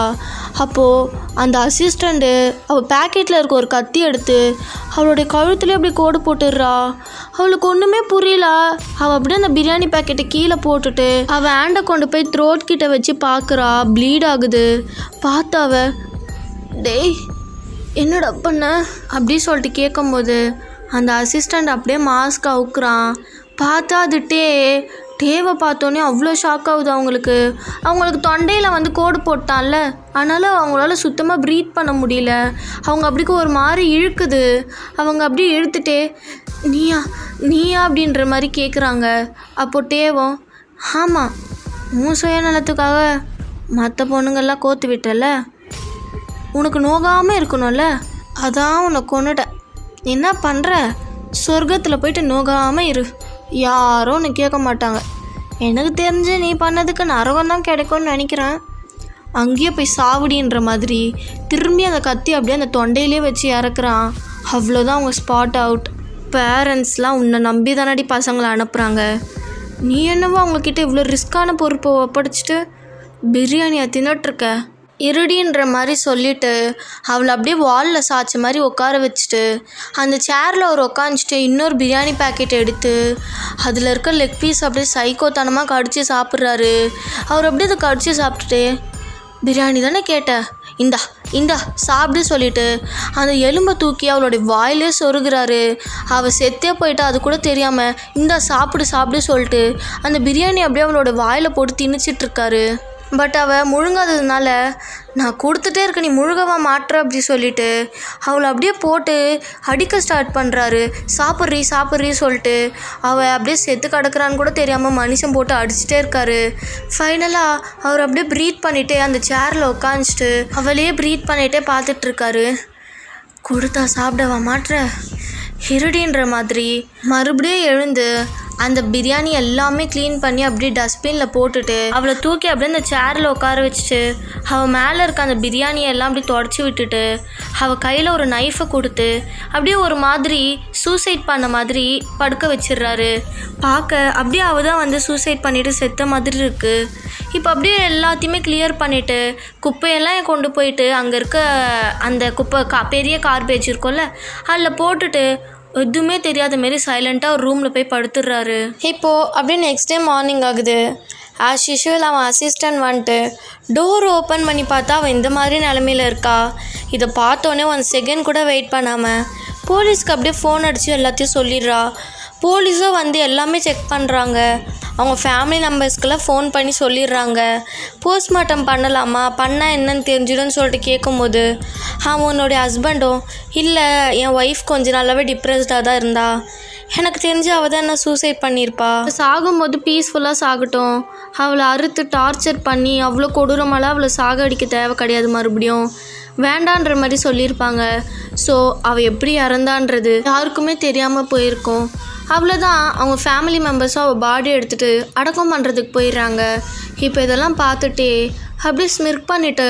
அப்போது அந்த அசிஸ்டண்ட்டு அவள் பேக்கெட்டில் இருக்க ஒரு கத்தி எடுத்து அவளுடைய கழுத்துலேயே அப்படி கோடு போட்டுடுறா. அவளுக்கு ஒன்றுமே புரியல. அவள் அப்படியே அந்த பிரியாணி பேக்கெட்டை கீழே போட்டுட்டு அவள் ஹேண்டை கொண்டு போய் த்ரோட் கிட்ட வச்சு பார்க்குறா. ப்ளீட் ஆகுது. பார்த்தா அவள், டேய் என்னடா பண்ண அப்படி சொல்லிட்டு கேட்கும்போது அந்த அசிஸ்டண்ட் அப்படியே மாஸ்க் அவுக்குறான். பார்த்தா அது டேவை பார்த்தோன்னே அவ்வளோ ஷாக் ஆகுது அவங்களுக்கு தொண்டையில் வந்து கோடு போட்டான்ல, அதனால் அவங்களால சுத்தமாக ப்ரீத் பண்ண முடியல. அவங்க அப்படிக்கு ஒரு மாதிரி இழுக்குது. அவங்க அப்படியே இழுத்துட்டே நீயா அப்படின்ற மாதிரி கேட்குறாங்க. அப்போ டேவும், ஆமாம் உன் சுயநலத்துக்காக மற்ற பொண்ணுங்கள்லாம் கோத்து விட்டல, உனக்கு நோகாமல் இருக்கணும்ல, அதான் உன்னை கொன்னுட்டேன். என்ன பண்ணுற? சொர்க்கத்தில் போயிட்டு நோகாமல் இரு, யாரும் உன்னை கேட்க மாட்டாங்க. எனக்கு தெரிஞ்சு நீ பண்ணதுக்கு நரகம் தான் கிடைக்கும்னு நினைக்கிறேன். அங்கேயே போய் சாவடின்ற மாதிரி திரும்பி அந்த கத்தி அப்படியே அந்த தொண்டையிலே வச்சு இறக்குறான். அவ்வளோதான் அவங்க ஸ்பாட் அவுட். பேரண்ட்ஸ்லாம் உன்னை நம்பி தானடி பசங்களை அனுப்புகிறாங்க. நீ என்னவோ அவங்கக்கிட்ட இவ்வளோ ரிஸ்க்கான பொறுப்பை ஒப்படைச்சிட்டு பிரியாணியை தின்னுட்ருக்க. இருடின்ற மாதிரி சொல்லிவிட்டு அவளை அப்படியே வாலில் சாய்ச்ச மாதிரி உட்கார வச்சுட்டு அந்த சேரில் அவர் உட்காந்துட்டு இன்னொரு பிரியாணி பேக்கெட் எடுத்து அதில் இருக்க லெக் பீஸ் அப்படியே சைக்கோத்தனமாக கடிச்சு சாப்பிட்றாரு. அவர் அப்படியே அதை கடிச்சு சாப்பிட்டுட்டு, பிரியாணி தானே கேட்டேன், இந்தா சாப்பிடு சொல்லிவிட்டு அந்த எலும்பை தூக்கி அவளுடைய வாயிலே சொருகிறாரு. அவள் செத்தே போயிட்டா அது கூட தெரியாமல் இந்தா சாப்பிடு சொல்லிட்டு அந்த பிரியாணி அப்படியே அவளோட வாயில் போட்டு திணிச்சிட்ருக்காரு. பட் அவள் முழுங்காததுனால, நான் கொடுத்துட்டே இருக்க நீ முழுகவா மாட்டுற அப்படி சொல்லிட்டு அவளை அப்படியே போட்டு அடிக்க ஸ்டார்ட் பண்ணுறாரு. சாப்பிட்றீ சொல்லிட்டு அவள் அப்படியே செத்து கிடக்குறான்னு கூட தெரியாமல் மனுஷன் போட்டு அடிச்சுட்டே இருக்காரு. ஃபைனலாக அவர் அப்படியே ப்ரீத் பண்ணிவிட்டு அந்த சேரில் உட்காந்துட்டு அவளையே ப்ரீத் பண்ணிகிட்டே பார்த்துட்ருக்காரு. கொடுத்தா சாப்பிடவா மாட்டுற இருடின்ற மாதிரி மறுபடியும் எழுந்து அந்த பிரியாணி எல்லாமே க்ளீன் பண்ணி அப்படியே டஸ்ட்பினில் போட்டுட்டு அவளை தூக்கி அப்படியே அந்த சேரில் உட்கார வச்சுட்டு அவள் மேலே இருக்க அந்த பிரியாணியை எல்லாம் அப்படி தொடச்சி விட்டுட்டு அவள் கையில் ஒரு நைஃபை கொடுத்து அப்படியே ஒரு மாதிரி சூசைட் பண்ண மாதிரி படுக்க வச்சிடுறாரு. பார்க்க அப்படியே அவள் தான் வந்து சூசைட் பண்ணிவிட்டு செத்த மாதிரி இருக்குது. இப்போ அப்படியே எல்லாத்தையுமே கிளியர் பண்ணிவிட்டு குப்பையெல்லாம் கொண்டு போயிட்டு அங்கே இருக்க அந்த குப்பை பெரிய கார்பேஜ் இருக்கும்ல அதில் போட்டுட்டு எதுவுமே தெரியாத மாரி சைலண்ட்டாக ஒரு ரூமில் போய் படுத்துடுறாரு. இப்போது அப்படியே நெக்ஸ்ட் டே மார்னிங் ஆகுது. ஆஸ் யூஷுவல் அவன் அசிஸ்டன்ட் வந்துட்டு டோர் ஓப்பன் பண்ணி பார்த்தா அவன் இந்த மாதிரி நிலமையில இருக்கா. இதை பார்த்தோன்னே 1 செகண்ட் கூட வெயிட் பண்ணாமல் போலீஸ்க்கு அப்படியே ஃபோன் அடித்து எல்லாத்தையும் சொல்லிடுறா. போலீஸும் வந்து எல்லாமே செக் பண்ணுறாங்க. அவங்க ஃபேமிலி மெம்பர்ஸ்க்கெல்லாம் ஃபோன் பண்ணி சொல்லிடுறாங்க. போஸ்ட்மார்ட்டம் பண்ணலாமா, பண்ணால் என்னன்னு தெரிஞ்சிடும்னு சொல்லிட்டு கேட்கும்போது அவனுடைய ஹஸ்பண்டும் இல்லை, என் ஒய்ஃப் கொஞ்சம் நல்லாவே டிப்ரெஸ்டாக தான் இருந்தா, எனக்கு தெரிஞ்சு அவள் தான் என்ன சூசைட் பண்ணியிருப்பா, சாகும்போது பீஸ்ஃபுல்லாக சாகட்டும், அவளை அறுத்து டார்ச்சர் பண்ணி அவ்வளோ கொடூரமெல்லாம் அவளை சாகடிக்க தேவை கிடையாது, மறுபடியும் வேண்டான்ற மாதிரி சொல்லியிருப்பாங்க. ஸோ அவள் எப்படி இறந்தான்றது யாருக்குமே தெரியாமல் போயிருக்கும். அவ்வளோதான். அவங்க ஃபேமிலி மெம்பர்ஸும் அவள் பாடி எடுத்துகிட்டு அடக்கம் பண்ணுறதுக்கு போயிடுறாங்க. இப்போ இதெல்லாம் பார்த்துட்டே அப்படியே ஸ்மிர்க் பண்ணிவிட்டு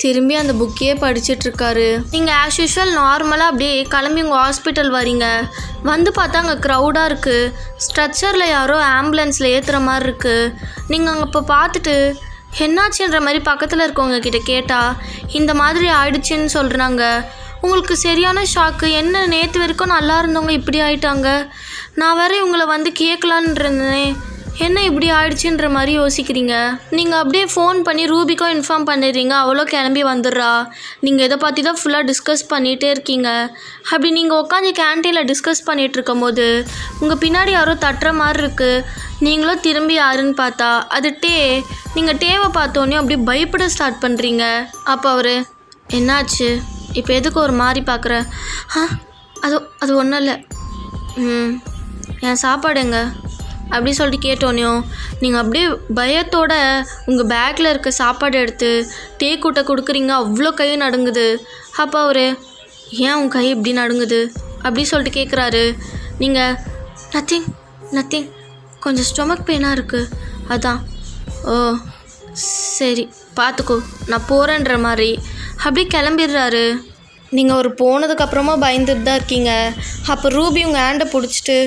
திரும்பி அந்த புக்கையே படிச்சிட்ருக்காரு. நீங்கள் ஆஸ் யூஷுவல் நார்மலாக அப்படியே கிளம்பி உங்கள் ஹாஸ்பிட்டல் வரீங்க. வந்து பார்த்தா அங்கே க்ரௌடாக இருக்குது. ஸ்ட்ரக்சரில் யாரோ ஆம்புலன்ஸில் ஏற்றுற மாதிரி இருக்குது. நீங்கள் அங்கே இப்போ பார்த்துட்டு என்னாச்சுன்ற மாதிரி பக்கத்தில் இருக்கவங்க கிட்ட கேட்டால் இந்த மாதிரி ஆயிடுச்சுன்னு சொல்கிறாங்க. உங்களுக்கு சரியான ஷாக்கு. என்ன நேற்று வரைக்கும் நல்லா இருந்தவங்க இப்படி ஆயிட்டாங்க, நான் வேற இவங்களை வந்து கேட்கலான்னு இருந்தேன், என்ன இப்படி ஆயிடுச்சுன்ற மாதிரி யோசிக்கிறீங்க. நீங்கள் அப்படியே ஃபோன் பண்ணி ரூபிக்கும் இன்ஃபார்ம் பண்ணிடுறீங்க. அவ்வளோ கிளம்பி வந்துடுறா. நீங்கள் இதை பற்றி தான் ஃபுல்லாக டிஸ்கஸ் பண்ணிகிட்டே இருக்கீங்க. அப்படி நீங்கள் உட்காந்து கேன்டீனில் டிஸ்கஸ் பண்ணிகிட்டு இருக்கும் போது உங்கள் பின்னாடி யாரோ தட்டுற மாதிரி இருக்குது. நீங்களும் திரும்பி யாருன்னு பார்த்தா அது நீங்கள் டேவை பார்த்தோன்னே அப்படியே பயப்பட ஸ்டார்ட் பண்ணுறீங்க. அப்போ அவர் என்னாச்சு, இப்போ எதுக்கு ஒரு மாதிரி பார்க்குற? அது ஒன்றும் இல்லை, என் சாப்பாடுங்க அப்படி சொல்லிட்டு கேட்டோன்னையும் நீங்கள் அப்படியே பயத்தோட உங்கள் பேக்கில் இருக்க சாப்பாடு எடுத்து கூட்ட கொடுக்குறீங்க. அவ்வளோ கை நடுங்குது. அப்போ அவர் ஏன் உங்கள் கை இப்படி நடுங்குது அப்படி சொல்லிட்டு கேட்குறாரு. நீங்கள் நத்திங் கொஞ்சம் ஸ்டொமக் பெயினாக இருக்குது அதான். ஓ சரி பார்த்துக்கோ, நான் போகிறேன்ற மாதிரி அப்படியே கிளம்பிடுறாரு. நீங்கள் ஒரு போனதுக்கப்புறமா பயந்துட்டு தான் இருக்கீங்க. அப்போ ரூபி உங்கள் ஹேண்டை பிடிச்சிட்டு,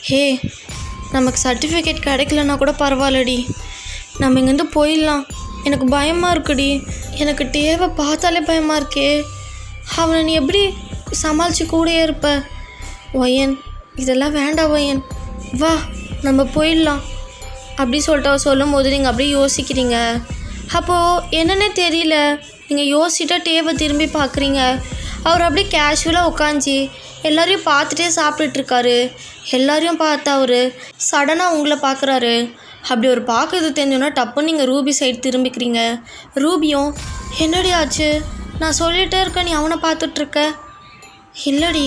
ஹே நமக்கு சர்டிஃபிகேட் கிடைக்கலன்னா கூட பரவாயில்லடி, நம்ம இங்கேருந்து போயிடலாம், எனக்கு பயமாக இருக்குடி, எனக்கு டேவை பார்த்தாலே பயமாக இருக்கே, அவனை நீ எப்படி சமாளித்து கூடயே இருப்ப, ஒயன் இதெல்லாம் வேண்டாம் ஒயன், வா நம்ம போயிடலாம் அப்படி சொல்லிட்டு அவ சொல்லும் போது நீங்கள் அப்படியே யோசிக்கிறீங்க. அப்போது என்னன்னே தெரியல, நீங்கள் யோசிச்சுட்டா டேவை திரும்பி பார்க்குறீங்க. அவர் அப்படியே கேஷுவலாக உட்காந்து எல்லோரையும் பார்த்துட்டே சாப்பிட்டுட்ருக்காரு. எல்லோரையும் பார்த்தா அவர் சடனாக உங்களை பார்க்குறாரு. அப்படி ஒரு பார்க்குறது தெரிஞ்சோன்னா டப்புன்னு நீங்கள் ரூபி சைடு திரும்பிக்கிறீங்க. ரூபியும் என்னடி ஆச்சு, நான் சொல்லிகிட்டே இருக்கேன் நீ அவனை பார்த்துட்ருக்க. இல்லடி,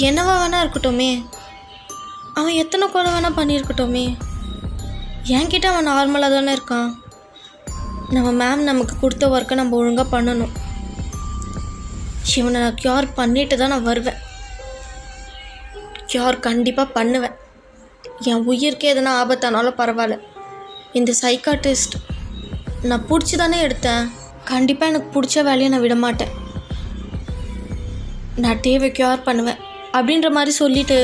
என்னவா வேணா இருக்கட்டுமே, அவன் எத்தனை கொலை வேணால் பண்ணியிருக்கட்டுமே, என்கிட்ட அவன் நார்மலாக தானே இருக்கான். நம்ம மேம் நமக்கு கொடுத்த ஒர்க்கை நம்ம ஒழுங்காக பண்ணணும். இவனை நான் க்யூர் பண்ணிட்டு தான் நான் வருவேன். க்யூர் கண்டிப்பாக பண்ணுவேன். என் உயிருக்கு எதுனா ஆபத்தானாலும் பரவாயில்ல. இந்த சைக்காட்ரிஸ்ட் நான் பிடிச்சி தானே எடுத்தேன். கண்டிப்பாக எனக்கு பிடிச்ச வேலையை நான் விட மாட்டேன். நான் டேவை க்யூர் பண்ணுவேன் அப்படின்ற மாதிரி சொல்லிவிட்டு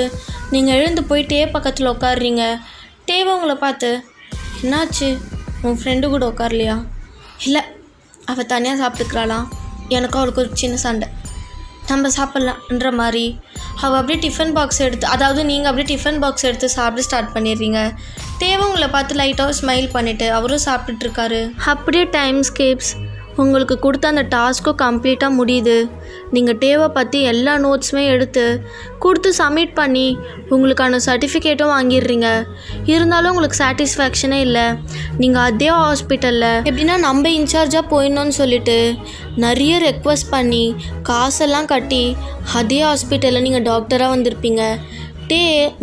நீங்கள் எழுந்து போய் டே பக்கத்தில் உட்காடுறீங்க. டேவை உங்களை பார்த்து என்னாச்சு, உன் ஃப்ரெண்டு கூட உட்காரலையா? இல்லை, அவள் தனியாக சாப்பிட்டுக்கிறாளாம், எனக்கும் அவளுக்கு ஒரு சின்ன சண்டை, நம்ம சாப்பிட்லான்ற மாதிரி அவள் அப்படியே டிஃபன் பாக்ஸ் எடுத்து, அதாவது நீங்கள் அப்படியே டிஃபன் பாக்ஸ் எடுத்து சாப்பிட ஸ்டார்ட் பண்ணிடுறீங்க. தேவை உங்களை பார்த்து லைட்டாக ஸ்மைல் பண்ணிவிட்டு அவரும் சாப்பிட்டுட்ருக்காரு. அப்படியே டைம் ஸ்கேப்ஸ். உங்களுக்கு கொடுத்த அந்த டாஸ்க்கும் கம்ப்ளீட்டாக முடியுது. நீங்கள் டேவை பற்றி எல்லா நோட்ஸுமே எடுத்து கொடுத்து சப்மிட் பண்ணி உங்களுக்கான சர்டிஃபிகேட்டும் வாங்கிடுறீங்க. இருந்தாலும் உங்களுக்கு சாட்டிஸ்ஃபேக்ஷனே இல்லை. நீங்கள் அதே ஹாஸ்பிட்டலில் எப்படின்னா நம்ம இன்சார்ஜாக போயிடணும்னு சொல்லிட்டு நிறைய ரெக்வஸ்ட் பண்ணி காசெல்லாம் கட்டி அதே ஹாஸ்பிட்டலில் நீங்கள் டாக்டராக வந்திருப்பீங்க.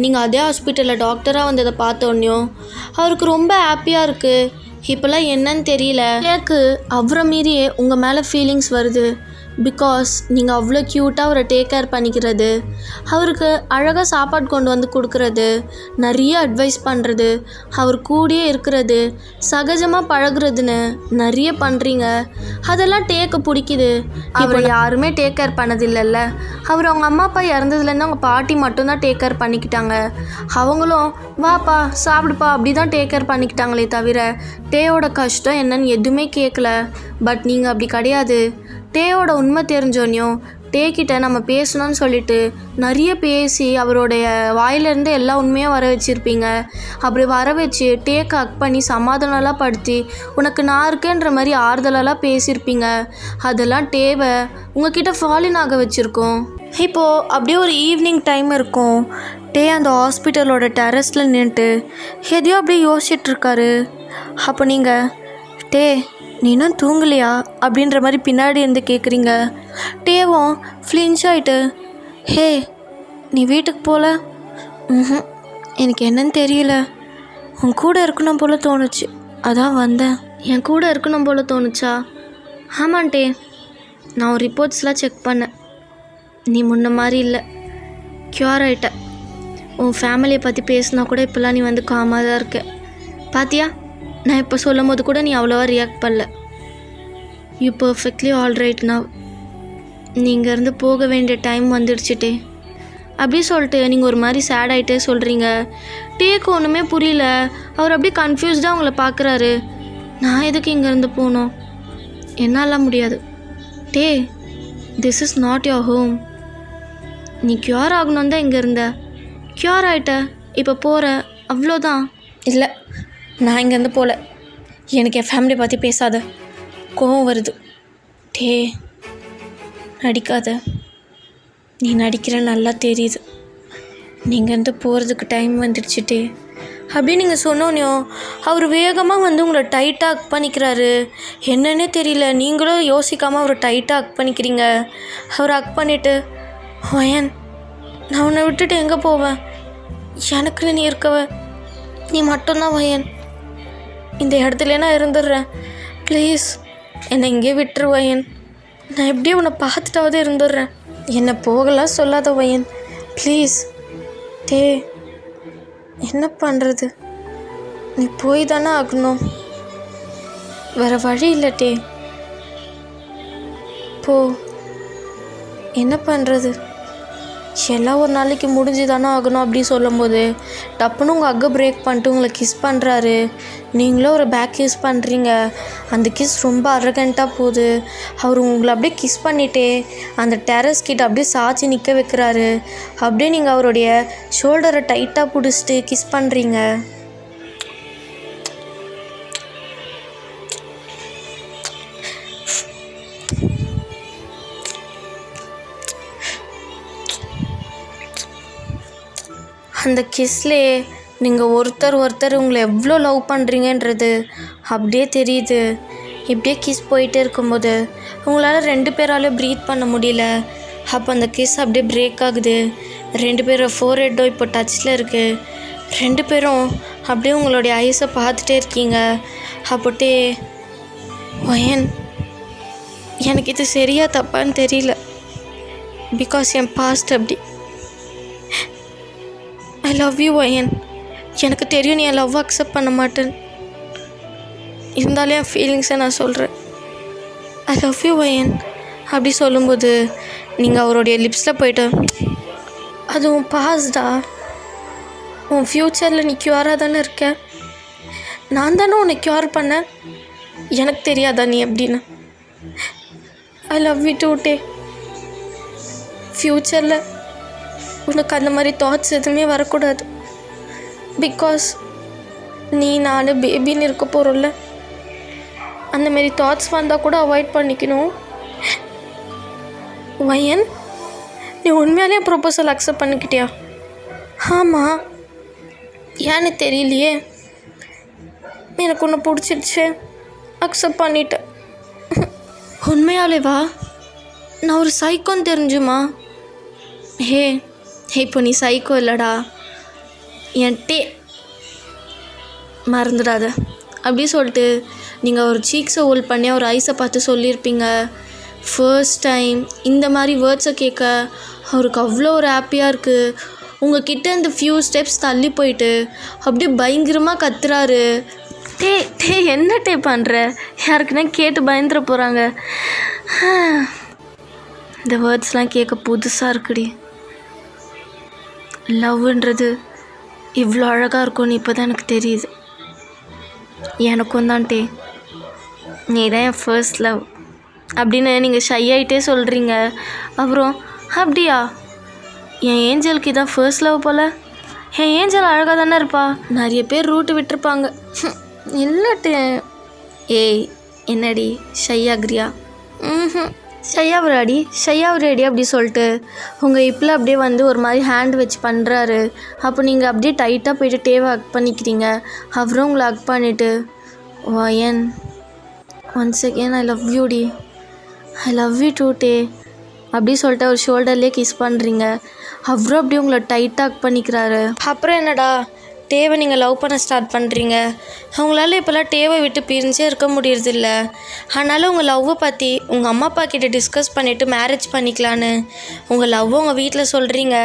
நீங்கள் அதே ஹாஸ்பிட்டலில் டாக்டராக வந்ததை பார்த்தோன்னையும் அவருக்கு ரொம்ப ஹாப்பியாக இருக்குது. இப்போல்லாம் என்னன்னு தெரியல, எனக்கு அவரை மீறியே உங்கள் மேலே ஃபீலிங்ஸ் வருது. பிகாஸ் நீங்கள் அவ்வளோ க்யூட்டாக அவரை டேக் கேர் பண்ணிக்கிறது, அவருக்கு அழகாக சாப்பாடு கொண்டு வந்து கொடுக்குறது, நிறைய அட்வைஸ் பண்ணுறது, அவர் கூடயே இருக்கிறது, சகஜமாக பழகுறதுன்னு நிறைய பண்ணுறீங்க. அதெல்லாம் டேக்கு பிடிக்குது. அவரை யாருமே டேக் கேர் பண்ணதில்லைல்ல. அவர் அவங்க அம்மா அப்பா இறந்ததுலேருந்து அவங்க பாட்டி மட்டும்தான் டேக் கேர் பண்ணிக்கிட்டாங்க. அவங்களும் வாப்பா சாப்பிடுப்பா அப்படி தான் டேக் கேர் பண்ணிக்கிட்டாங்களே தவிர டேயோட கஷ்டம் என்னன்னு எதுவுமே கேட்கல. பட் நீங்கள் அப்படி கிடையாது. டேயோட உண்மை தெரிஞ்சோன்னையும் டேக்கிட்ட நம்ம பேசணும்னு சொல்லிட்டு நிறைய பேசி அவருடைய வாயிலேருந்து எல்லா உண்மையாக வர வச்சுருப்பீங்க. அப்படி வர வச்சு டேக்கு ஹக் பண்ணி சமாதானம்லாம் படுத்தி உனக்கு நான் இருக்கேன்ற மாதிரி ஆறுதலெல்லாம் பேசியிருப்பீங்க. அதெல்லாம் டேவை உங்ககிட்ட ஃபாலின் ஆக வச்சுருக்கோம். இப்போது அப்படியே ஒரு ஈவினிங் டைம் இருக்கும். டே அந்த ஹாஸ்பிட்டலோட டெரஸில் நின்றுட்டு எதையோ அப்படியே யோசிச்சுட்ருக்காரு. அப்போ நீங்கள் டே நீ இன்னும் தூங்கலையா அப்படின்ற மாதிரி பின்னாடி இருந்து கேட்குறீங்க. டேவும் ஃப்ளின்ச் ஆகிட்டு ஹே நீ வீட்டுக்கு போகல? எனக்கு என்னன்னு தெரியல, உன் கூட இருக்கணும் போல் தோணுச்சு, அதான் வந்தேன். என் கூட இருக்கணும் போல் தோணுச்சா? ஆமாண்டே, நான் ஒரு ரிப்போர்ட்ஸ்லாம் செக் பண்ணேன். நீ முன்ன மாதிரி இல்லை, க்யூர் ஆகிட்ட. உன் ஃபேமிலியை பற்றி பேசினா கூட இப்போல்லாம் நீ வந்து காமாக தான் இருக்க. பாத்தியா, நான் இப்போ சொல்லும் போது கூட நீ அவ்வளோவா ரியாக்ட் பண்ணல. You perfectly all right now. நீங்கள் இருந்து போக வேண்டிய டைம் வந்துடுச்சுட்டே அப்படி சொல்லிட்டு நீங்கள் ஒரு மாதிரி சேட் ஆகிட்டே சொல்கிறீங்க. டேக்கு ஒன்றுமே புரியல. அவர் அப்படியே கன்ஃபியூஸ்டாக உங்களை பார்க்குறாரு. நான் எதுக்கு இங்கேருந்து போகணும்? என்னாலாம் முடியாது. டே, this is not your home. நீ க்யூர் ஆகணும் தான் இங்கே இருந்த, க்யூர் ஆகிட்ட, இப்போ போகிற, அவ்வளோதான். இல்லை, நான் இங்கேருந்து போகல. எனக்கு என் ஃபேமிலி பற்றி பேசாத, கோவம் வருது. டே நடிக்காத, நீ நடிக்கிற நல்லா தெரியுது. நீங்கள் இருந்து போகிறதுக்கு டைம் வந்துடுச்சுட்டே அப்படின்னு நீங்கள் சொன்னோன்னோ அவர் வேகமாக வந்து உங்களை டைட்டாக ஹக் பண்ணிக்கிறாரு. என்னன்னே தெரியல, நீங்களும் யோசிக்காமல் அவரை டைட்டாக ஹக் பண்ணிக்கிறீங்க. அவர் ஹக் பண்ணிவிட்டு வயன் நான் உன்னை விட்டுட்டு எங்கே போவேன்? எனக்குன்னு நீ இருக்கவ, நீ மட்டும்தான் வயன். இந்த இடத்துல நான் இருந்துடுறேன், ப்ளீஸ் என்னை இங்கே விட்டுரு வயன். நான் எப்படியும் உன்னை பார்த்துட்டாவது இருந்துடுறேன். என்னை போகலாம் சொல்லாத வயன், ப்ளீஸ். டே என்ன பண்ணுறது, நீ போய் தானே ஆகணும், வேறு வழி இல்லை. டே போ, என்ன பண்ணுறது, எல்லாம் ஒரு நாளைக்கு முடிஞ்சு தானே ஆகணும் அப்படி சொல்லும்போது டப்புன்னு உங்கள் அக்கை பிரேக் பண்ணிட்டு உங்களை கிஸ் பண்ணுறாரு. நீங்களும் ஒரு பேக் கிஸ் பண்ணுறீங்க. அந்த கிஸ் ரொம்ப அரகண்ட்டாக போகுது. அவர் உங்களை அப்படியே கிஸ் பண்ணிட்டே அந்த டெரஸ் கிட்ட அப்படியே சாய்ச்சி நிற்க வைக்கிறாரு. அப்படியே நீங்கள் அவருடைய ஷோல்டரை டைட்டாக பிடிச்சிட்டு கிஸ் பண்ணுறீங்க. அந்த கிஸ்லே நீங்கள் ஒருத்தர் உங்களை எவ்வளோ லவ் பண்ணுறீங்கன்றது அப்படியே தெரியுது. இப்படியே கிஸ் போயிட்டே இருக்கும்போது உங்களால் 2 பேராலும் ப்ரீத் பண்ண முடியல. அப்போ அந்த கிஸ் அப்படியே பிரேக் ஆகுது. 2 பேரும் ஃபோர்ஹெட்டும் இப்போ டச்சில் இருக்குது. 2 பேரும் அப்படியே உங்களுடைய ஐஸை பார்த்துட்டே இருக்கீங்க. அப்போட்டே வயன் எனக்கு இது சரியா தப்பான்னு தெரியல, பிகாஸ் என் பாஸ்ட் அப்படி. ஐ லவ் யூ வயன். எனக்கு தெரியும் நீ என் லவ் அக்செப்ட் பண்ண மாட்டேன், இருந்தாலும் என் ஃபீலிங்ஸை நான் சொல்கிறேன். ஐ லவ் யூ வயன் அப்படி சொல்லும்போது நீங்கள் அவருடைய லிப்ஸில் போய்ட்டு அது உன் பாஸ்டா, உன் ஃப்யூச்சரில் நீ க்யூராக தானே இருக்க, நான் தானே உன்னை க்யூர் பண்ணேன், எனக்கு தெரியாதா நீ எப்படின்னு. ஐ லவ் யூ டூ டே. ஃப்யூச்சரில் உனக்கு அந்த மாதிரி தாட்ஸ் எதுவுமே வரக்கூடாது. பிகாஸ் நீ நான் பேபின்னு இருக்க போகிறோம்ல, அந்தமாரி தாட்ஸ் வந்தால் கூட அவாய்ட் பண்ணிக்கணும். வயன், நீ உண்மையாலே ப்ரொபோசல் அக்செப்ட் பண்ணிக்கிட்டியா? ஆமாம், ஏன்னு தெரியலையே, எனக்கு ஒன்று பிடிச்சிடுச்சு, அக்செப்ட் பண்ணிட்டேன். உண்மையாலேவா? நான் ஒரு சைக்கோன்னு தெரிஞ்சுமா? ஹே, இப்போ நீ சைக்கோ இல்லைடா, என் டே மறந்துடாத அப்படி சொல்லிட்டு நீங்கள் ஒரு சீக்ஸை ஹோல்ட் பண்ணி ஒரு ஐஸை பார்த்து சொல்லியிருப்பீங்க. ஃபர்ஸ்ட் டைம் இந்த மாதிரி வேர்ட்ஸை கேட்க அவருக்கு அவ்வளோ ஒரு ஹாப்பியாக இருக்குது. உங்கள் கிட்ட இந்த ஃபியூ ஸ்டெப்ஸ் தள்ளி போயிட்டு அப்படியே பயங்கரமாக கத்துறாரு. டே டே என்ன டே பண்ணுற, யாருக்குன்னா கேட்டு பயந்துட போகிறாங்க. இந்த வேர்ட்ஸ்லாம் கேட்க புதுசாக இருக்குடி. லவ்ன்றது இவ்வளோ அழகாக இருக்கும்னு இப்போ தான் எனக்கு தெரியுது. எனக்கும் தான் டே, நீ தான் என் ஃபர்ஸ்ட் லவ். அப்படின்னு நீங்கள் ஷை ஆகிட்டே சொல்கிறீங்க. அப்புறம் அப்படியா, என் ஏஞ்சலுக்கு இதான் ஃபர்ஸ்ட் லவ் போல். என் ஏஞ்சல் அழகாக தானே இருப்பா, நிறைய பேர் ரூட்டு விட்டுருப்பாங்க. இல்லட்டு ஏய் என்னடி ஷை ஆகிறியா? ஷையாவுராடி அப்படி சொல்லிட்டு உங்கள் இப்பில் அப்படியே வந்து ஒரு மாதிரி ஹேண்ட் வச்சு பண்ணுறாரு. அப்போ நீங்கள் அப்படியே டைட்டாக போய்ட்டு டேவை ஹக் பண்ணிக்கிறீங்க. அவரும் உங்களை ஹக் பண்ணிவிட்டு வயன் once again I love you டி, ஐ லவ் யூ டூ டே அப்படி சொல்லிட்டு ஒரு ஷோல்டர்லேயே கிஸ் பண்ணுறீங்க. அவரும் அப்படியே உங்களை டைட்டாக ஹக் பண்ணிக்கிறாரு. அப்புறம் என்னடா டேவை நீங்கள் லவ் பண்ண ஸ்டார்ட் பண்ணுறீங்க. அவங்களால இப்போல்லாம் டேவை விட்டு பிரிஞ்சே இருக்க முடியறதில்ல. அதனால் உங்கள் லவ்வை பற்றி உங்கள் அம்மா அப்பா கிட்டே டிஸ்கஸ் பண்ணிவிட்டு மேரேஜ் பண்ணிக்கலான்னு உங்கள் லவ்வை உங்கள் வீட்டில் சொல்கிறீங்க.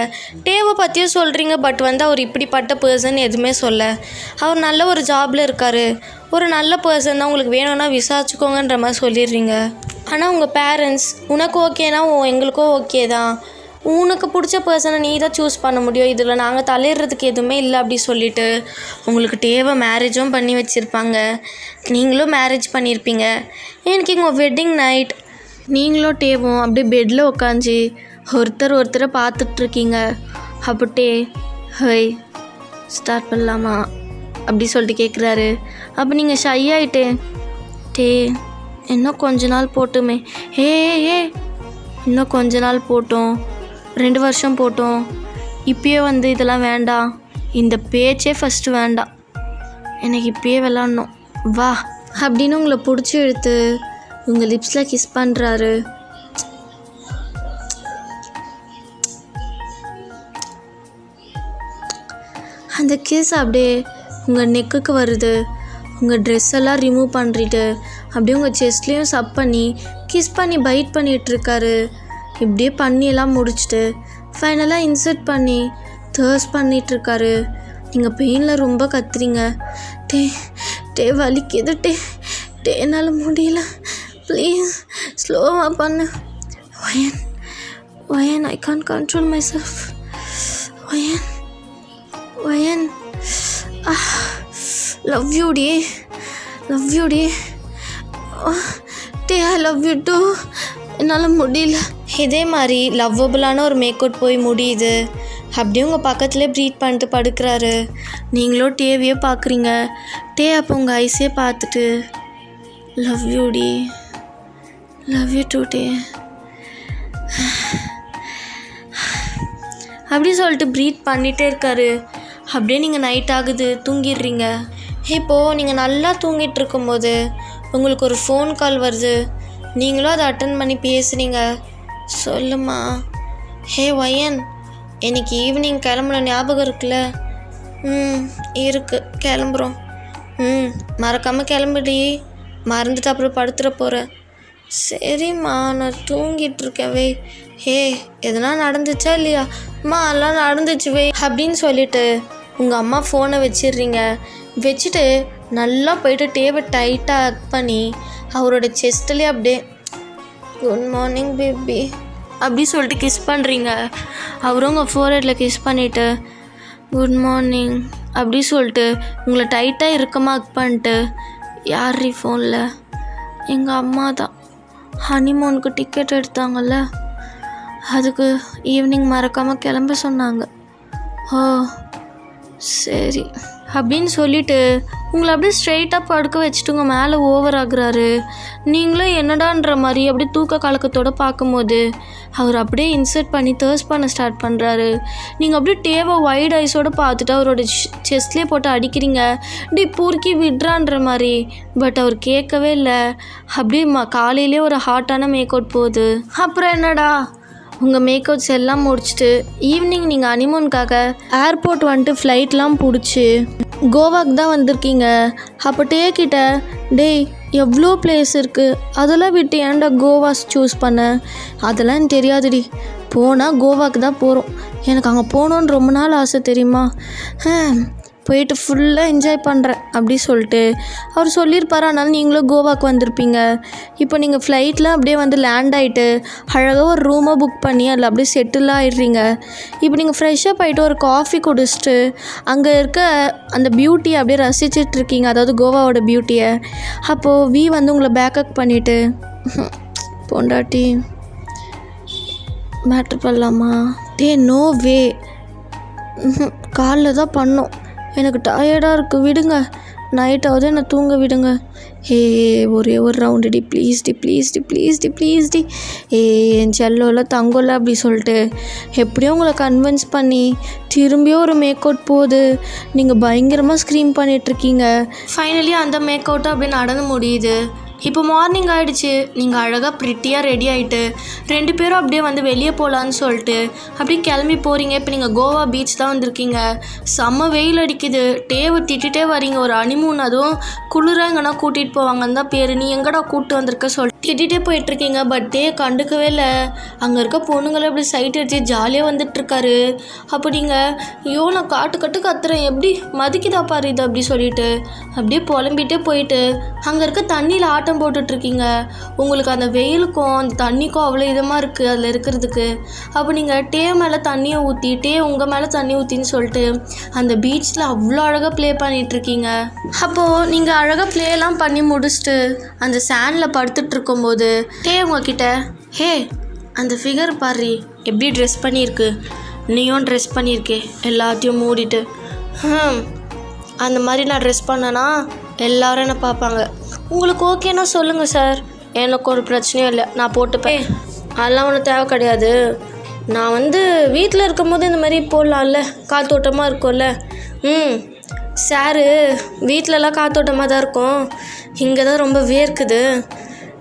டேவை பற்றியும் சொல்கிறீங்க. பட் வந்து அவர் இப்படிப்பட்ட பர்சன் எதுவுமே சொல்ல. அவர் நல்ல ஒரு ஜாபில் இருக்கார், ஒரு நல்ல பர்சன் தான், உங்களுக்கு வேணும்னா விசாரிச்சுக்கோங்கன்ற மாதிரி சொல்லிடுறீங்க. ஆனால் உங்கள் பேரண்ட்ஸ் உனக்கு ஓகேனா எங்களுக்கும் ஓகே தான், உனக்கு பிடிச்ச பர்சனை நீ தான் சூஸ் பண்ண முடியும், இதில் நாங்கள் தலையிடுறதுக்கு எதுவுமே இல்லை அப்படி சொல்லிவிட்டு உங்களுக்கு டேவை மேரேஜும் பண்ணி வச்சுருப்பாங்க. நீங்களும் மேரேஜ் பண்ணியிருப்பீங்க. எனக்கு உங்கள் வெட்டிங் நைட் நீங்களும் டேவும் அப்படியே பெட்டில் உட்காந்து ஒருத்தரை பார்த்துட்ருக்கீங்க. அப்போ டே ஹை ஸ்டார்ட் பண்ணலாமா அப்படி சொல்லிட்டு கேட்குறாரு. அப்போ நீங்கள் ஷை ஆகிட்டு டே இன்னும் கொஞ்ச நாள் போட்டுமே, ஏ இன்னும் கொஞ்ச நாள் போட்டோம், 2 வருஷம் போட்டோம், இப்பயே வந்து இதெல்லாம் வேண்டாம், இந்த பேச்சே ஃபஸ்ட்டு வேண்டாம், எனக்கு இப்பயே விளாட்ணும் வா அப்படின்னு உங்களை பிடிச்சி இழுத்து உங்கள் லிப்ஸில் கிஸ் பண்ணுறாரு. அந்த கிஸ் அப்படியே உங்கள் நெக்குக்கு வருது. உங்கள் ட்ரெஸ் எல்லாம் ரிமூவ் பண்ணிட்டு அப்படியே உங்கள் செஸ்ட்லேயும் சப் பண்ணி கிஸ் பண்ணி பைட் பண்ணிகிட்ருக்காரு. இப்படியே பண்ணியெல்லாம் முடிச்சுட்டு ஃபைனலாக இன்சர்ட் பண்ணி தேர்ஸ் பண்ணிகிட்ருக்காரு. நீங்கள் பெயினில் ரொம்ப கத்துறீங்க. டே வலிக்குது, டே என்னால் முடியல, ப்ளீஸ் ஸ்லோவாக பண்ணு. வயன் I can't control myself. வயன் லவ் யூ டி டே ஐ லவ் யூ டூ, என்னால் முடியல. இதே மாதிரி லவ்வபுளான ஒரு மேக்கவுட் போய் முடியுது. அப்படியே உங்கள் பக்கத்துலேயே ப்ரீத் பண்ணிட்டு படுக்கிறாரு. நீங்களும் டேவையே பார்க்குறீங்க. டே அப்போ உங்கள் ஐஸே பார்த்துட்டு லவ் யூ டி, லவ் யூ டூ டே அப்படி சொல்லிட்டு ப்ரீத் பண்ணிகிட்டே இருக்காரு. அப்படியே நீங்கள் நைட் ஆகுது, தூங்கிடுறீங்க. இப்போது நீங்கள் நல்லா தூங்கிட்டு இருக்கும்போது உங்களுக்கு ஒரு ஃபோன் கால் வருது. நீங்களும் அதை அட்டன் பண்ணி பேசுகிறீங்க. சொல்லுமா. ஹே வயன், இன்னைக்கு ஈவினிங் கிளம்புன ஞாபகம் இருக்குல்ல? இருக்கு, கிளம்புறோம். மறக்காமல் கிளம்புடி, மறந்துட்டு அப்புறம் படுத்துட போகிறேன். சரிம்மா நான் தூங்கிட்டு இருக்கவே. ஹே எதனா நடந்துச்சா இல்லையா? அம்மா எல்லாம் நடந்துச்சு வே அப்படின்னு சொல்லிட்டு உங்கள் அம்மா ஃபோனை வச்சிடுறீங்க. வச்சுட்டு நல்லா போயிட்டு டேவை டைட்டாக ஹக் பண்ணி அவரோட செஸ்ட்லேயே அப்படியே குட் மார்னிங் பேபி அப்படி சொல்லிட்டு கிஸ் பண்ணுறீங்க. அவரும் உங்கள் ஃபோர்ஹெட்டில் கிஸ் பண்ணிவிட்டு குட் மார்னிங் அப்படி சொல்லிட்டு உங்களை டைட்டாக இறுக்கமாக ஹக் பண்ணிட்டு யார் ஃபோனில்? எங்கள் அம்மா தான். ஹனிமூனுக்கு டிக்கெட் எடுத்தாங்கல்ல, அதுக்கு ஈவினிங் மறக்காமல் கிளம்ப சொன்னாங்க. ஓ சரி அப்படின்னு சொல்லிவிட்டு உங்களை அப்படியே ஸ்ட்ரெயிட்டாக படுக்க வச்சுட்டு உங்கள் மேலே ஓவர் ஆகுறாரு. நீங்களும் என்னடான்ற மாதிரி அப்படியே தூக்க கலக்கத்தோடு பார்க்கும்போது அவர் அப்படியே இன்சர்ட் பண்ணி தேர்ஸ் பண்ண ஸ்டார்ட் பண்ணுறாரு. நீங்கள் அப்படியே டேவை வைட் ஐஸோடு பார்த்துட்டு அவரோட செஸ்ட்லேயே போட்டு அடிக்கிறீங்க. இப்படி பூர்க்கி விட்றான்ற மாதிரி. பட் அவர் கேட்கவே இல்லை. அப்படியே காலையிலே ஒரு ஹாட்டான மேக்கவுட் போகுது. அப்புறம் என்னடா உங்கள் மேக்கவுட்ஸ் எல்லாம் முடிச்சுட்டு ஈவினிங் நீங்கள் ஹனிமூனுக்காக ஏர்போர்ட் வந்துட்டு ஃப்ளைட்லாம் பிடிச்சி கோவாக்கு தான் வந்திருக்கீங்க. அப்போ டேக்கிட்ட டேய் எவ்வளோ பிளேஸ் இருக்குது, அதெல்லாம் விட்டு ஏன்டா கோவாஸ் சூஸ் பண்ண? அதெல்லாம் எனக்கு தெரியாதுடி, போனால் கோவாக்கு தான் போகிறோம், எனக்கு அங்கே போகணுன்னு ரொம்ப நாள் ஆசை தெரியுமா, போயிட்டு ஃபுல்லாக என்ஜாய் பண்ணுறேன் அப்படி சொல்லிட்டு அவர் சொல்லியிருப்பார். அதனால நீங்களும் கோவாக்கு வந்திருப்பீங்க. இப்போ நீங்கள் ஃப்ளைட்டில் அப்படியே வந்து லேண்ட் ஆகிட்டு அழகாக ஒரு ரூமை புக் பண்ணி அதில் அப்படியே செட்டில் ஆகிடுறீங்க. இப்போ நீங்கள் ஃப்ரெஷ்ஷாக போயிட்டு ஒரு காஃபி குடிச்சிட்டு அங்கே இருக்க அந்த பியூட்டியை அப்படியே ரசிச்சுட்டு இருக்கீங்க, அதாவது கோவாவோட பியூட்டியை. அப்போது வந்து உங்களை பேக்கப் பண்ணிவிட்டு பொண்டாட்டி மேட்ரு பண்ணலாமா? No way. காலைல தான் பண்ணோம். எனக்கு டயர்டாக இருக்குது, விடுங்க. நைட்டாவது என்னை தூங்க விடுங்க. ஒரே ஒரு ரவுண்டு ப்ளீஸ் டி. என் செல்லோவில் தங்கோல அப்படி சொல்லிட்டு எப்படியும் உங்களை கன்வின்ஸ் பண்ணி திரும்பியும் ஒரு மேக் அவுட் போகுது. நீங்கள் பயங்கரமாக ஸ்க்ரீம் பண்ணிகிட்ருக்கீங்க. ஃபைனலி அந்த மேக் அவுட்டும் அப்படி நடந்து முடியுது. இப்போ மார்னிங் ஆகிடுச்சு. நீங்கள் அழகாக ப்ரிட்டியாக ரெடி ஆகிட்டு 2 பேரும் அப்படியே வந்து வெளியே போகலான்னு சொல்லிட்டு அப்படியே கிளம்பி போகிறீங்க. இப்போ நீங்கள் கோவா பீச் தான் வந்திருக்கீங்க. செம்ம வெயில் அடிக்குது. டேவை திட்டிகிட்டே வரீங்க. ஒரு ஹனிமூன், அதுவும் குளிராக எங்கன்னா கூட்டிகிட்டு போவாங்கன்னு தான் பேர். நீ எங்கடா கூப்பிட்டு வந்திருக்க சொல்லிட்டு திட்டிகிட்டே போயிட்டுருக்கீங்க. பட் கண்டுக்கவே இல்லை. அங்கே இருக்க பொண்ணுங்களை அப்படி சைட் அடிச்சு ஜாலியாக வந்துட்டுருக்காரு. அப்போ நீங்கள் ஐயோ நான் காட்டு கத்துறேன், எப்படி மதிக்குதா பாரு இது அப்படி சொல்லிட்டு அப்படியே புலம்பிகிட்டே போயிட்டு அங்கே இருக்க தண்ணியில் ஆட்டம் போட்டுட்ருக்கீங்க. உங்களுக்கு அந்த வெயிலுக்கும் அந்த தண்ணிக்கும் அவ்வளோ இதமாக இருக்குது அதில் இருக்கிறதுக்கு. அப்போ நீங்கள் மேலே தண்ணியை ஊற்றி உங்கள் மேலே தண்ணி ஊற்றின்னு சொல்லிட்டு அந்த பீச்சில் அவ்வளோ அழகாக ப்ளே பண்ணிகிட்ருக்கீங்க. அப்போது நீங்கள் அழகாக ப்ளேலாம் பண்ணி முடிச்சுட்டு அந்த சேண்டில் படுத்துட்டு இருக்கும்போது உங்ககிட்ட அந்த ஃபிகர் பாரு எப்படி ட்ரெஸ் பண்ணியிருக்கு, நீயும் ட்ரெஸ் பண்ணியிருக்கே எல்லாத்தையும் மூடிட்டு. அந்த மாதிரி நான் ட்ரெஸ் பண்ணேன்னா எல்லோரும் என்ன பார்ப்பாங்க. உங்களுக்கு ஓகேனா சொல்லுங்கள் சார், எனக்கு ஒரு பிரச்சனையும் இல்லை, நான் போட்டுப்பேன். அதெல்லாம் ஒன்றும் தேவை கிடையாது. நான் வீட்டில் இருக்கும்போது இந்த மாதிரி போடலாம்ல, காத்தோட்டமாக இருக்கும்ல. சாரு வீட்டிலலாம் காத்தோட்டமாக தான் இருக்கும், இங்கே தான் ரொம்ப வேர்க்குது.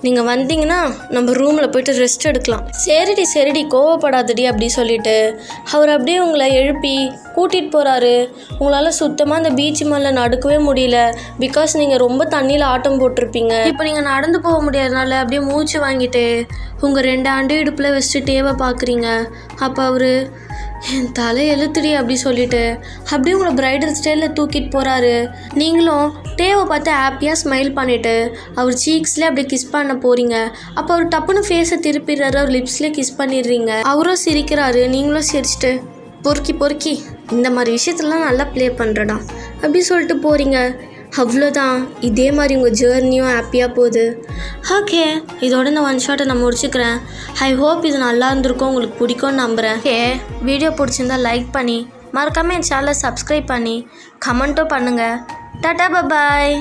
நீங்கள் வந்தீங்கன்னா நம்ம ரூமில் போய்ட்டு ரெஸ்ட் எடுக்கலாம். சரிடி கோவப்படாதடி அப்படி சொல்லிவிட்டு அவர் அப்படியே உங்களை எழுப்பி கூட்டிகிட்டு போகிறாரு. உங்களால் சுத்தமாக அந்த பீச் மேலே நடக்கவே முடியல. பிகாஸ் நீங்கள் ரொம்ப தண்ணியில் ஆட்டம் போட்டிருப்பீங்க. இப்போ நீங்கள் நடந்து போக முடியாதனால அப்படியே மூச்சு வாங்கிட்டு உங்கள் 2 ஆண்டு இடுப்பில் வச்சுட்டு டேவை பார்க்குறீங்க. அப்போ அவர் என் தலை எழுத்துடி அப்படி சொல்லிட்டு அப்படியே உங்களை பிரைடல் ஸ்டைலில் தூக்கிட்டு போகிறாரு. நீங்களும் டேவை பார்த்து ஹாப்பியாக ஸ்மைல் பண்ணிவிட்டு அவர் சீக்ஸ்லேயே அப்படியே கிஸ் பண்ண போகிறீங்க. அப்போ அவர் டப்புன்னு ஃபேஸை திருப்பிடுறாரு. அவர் லிப்ஸ்லேயே கிஸ் பண்ணிடுறீங்க. அவரும் சிரிக்கிறாரு, நீங்களும் சிரிச்சிட்டு பொறுக்கி இந்த மாதிரி விஷயத்துலலாம் நல்லா ப்ளே பண்ணுறடா அப்படி சொல்லிட்டு போகிறீங்க. அவ்வளோதான். இதே மாதிரி உங்கள் ஜேர்னியும் ஹாப்பியாக போகுது. ஓகே, இதோட இந்த 1 ஷாட்டை நான் முடிச்சுக்கிறேன். ஐ ஹோப் இது நல்லா இருந்திருக்கும், உங்களுக்கு பிடிக்கும்னு நம்புகிறேன். வீடியோ பிடிச்சிருந்தா லைக் பண்ணி மறக்காமல் என் சேனலை சப்ஸ்கிரைப் பண்ணி கமெண்ட்டும் பண்ணுங்கள். டாடா பாய்.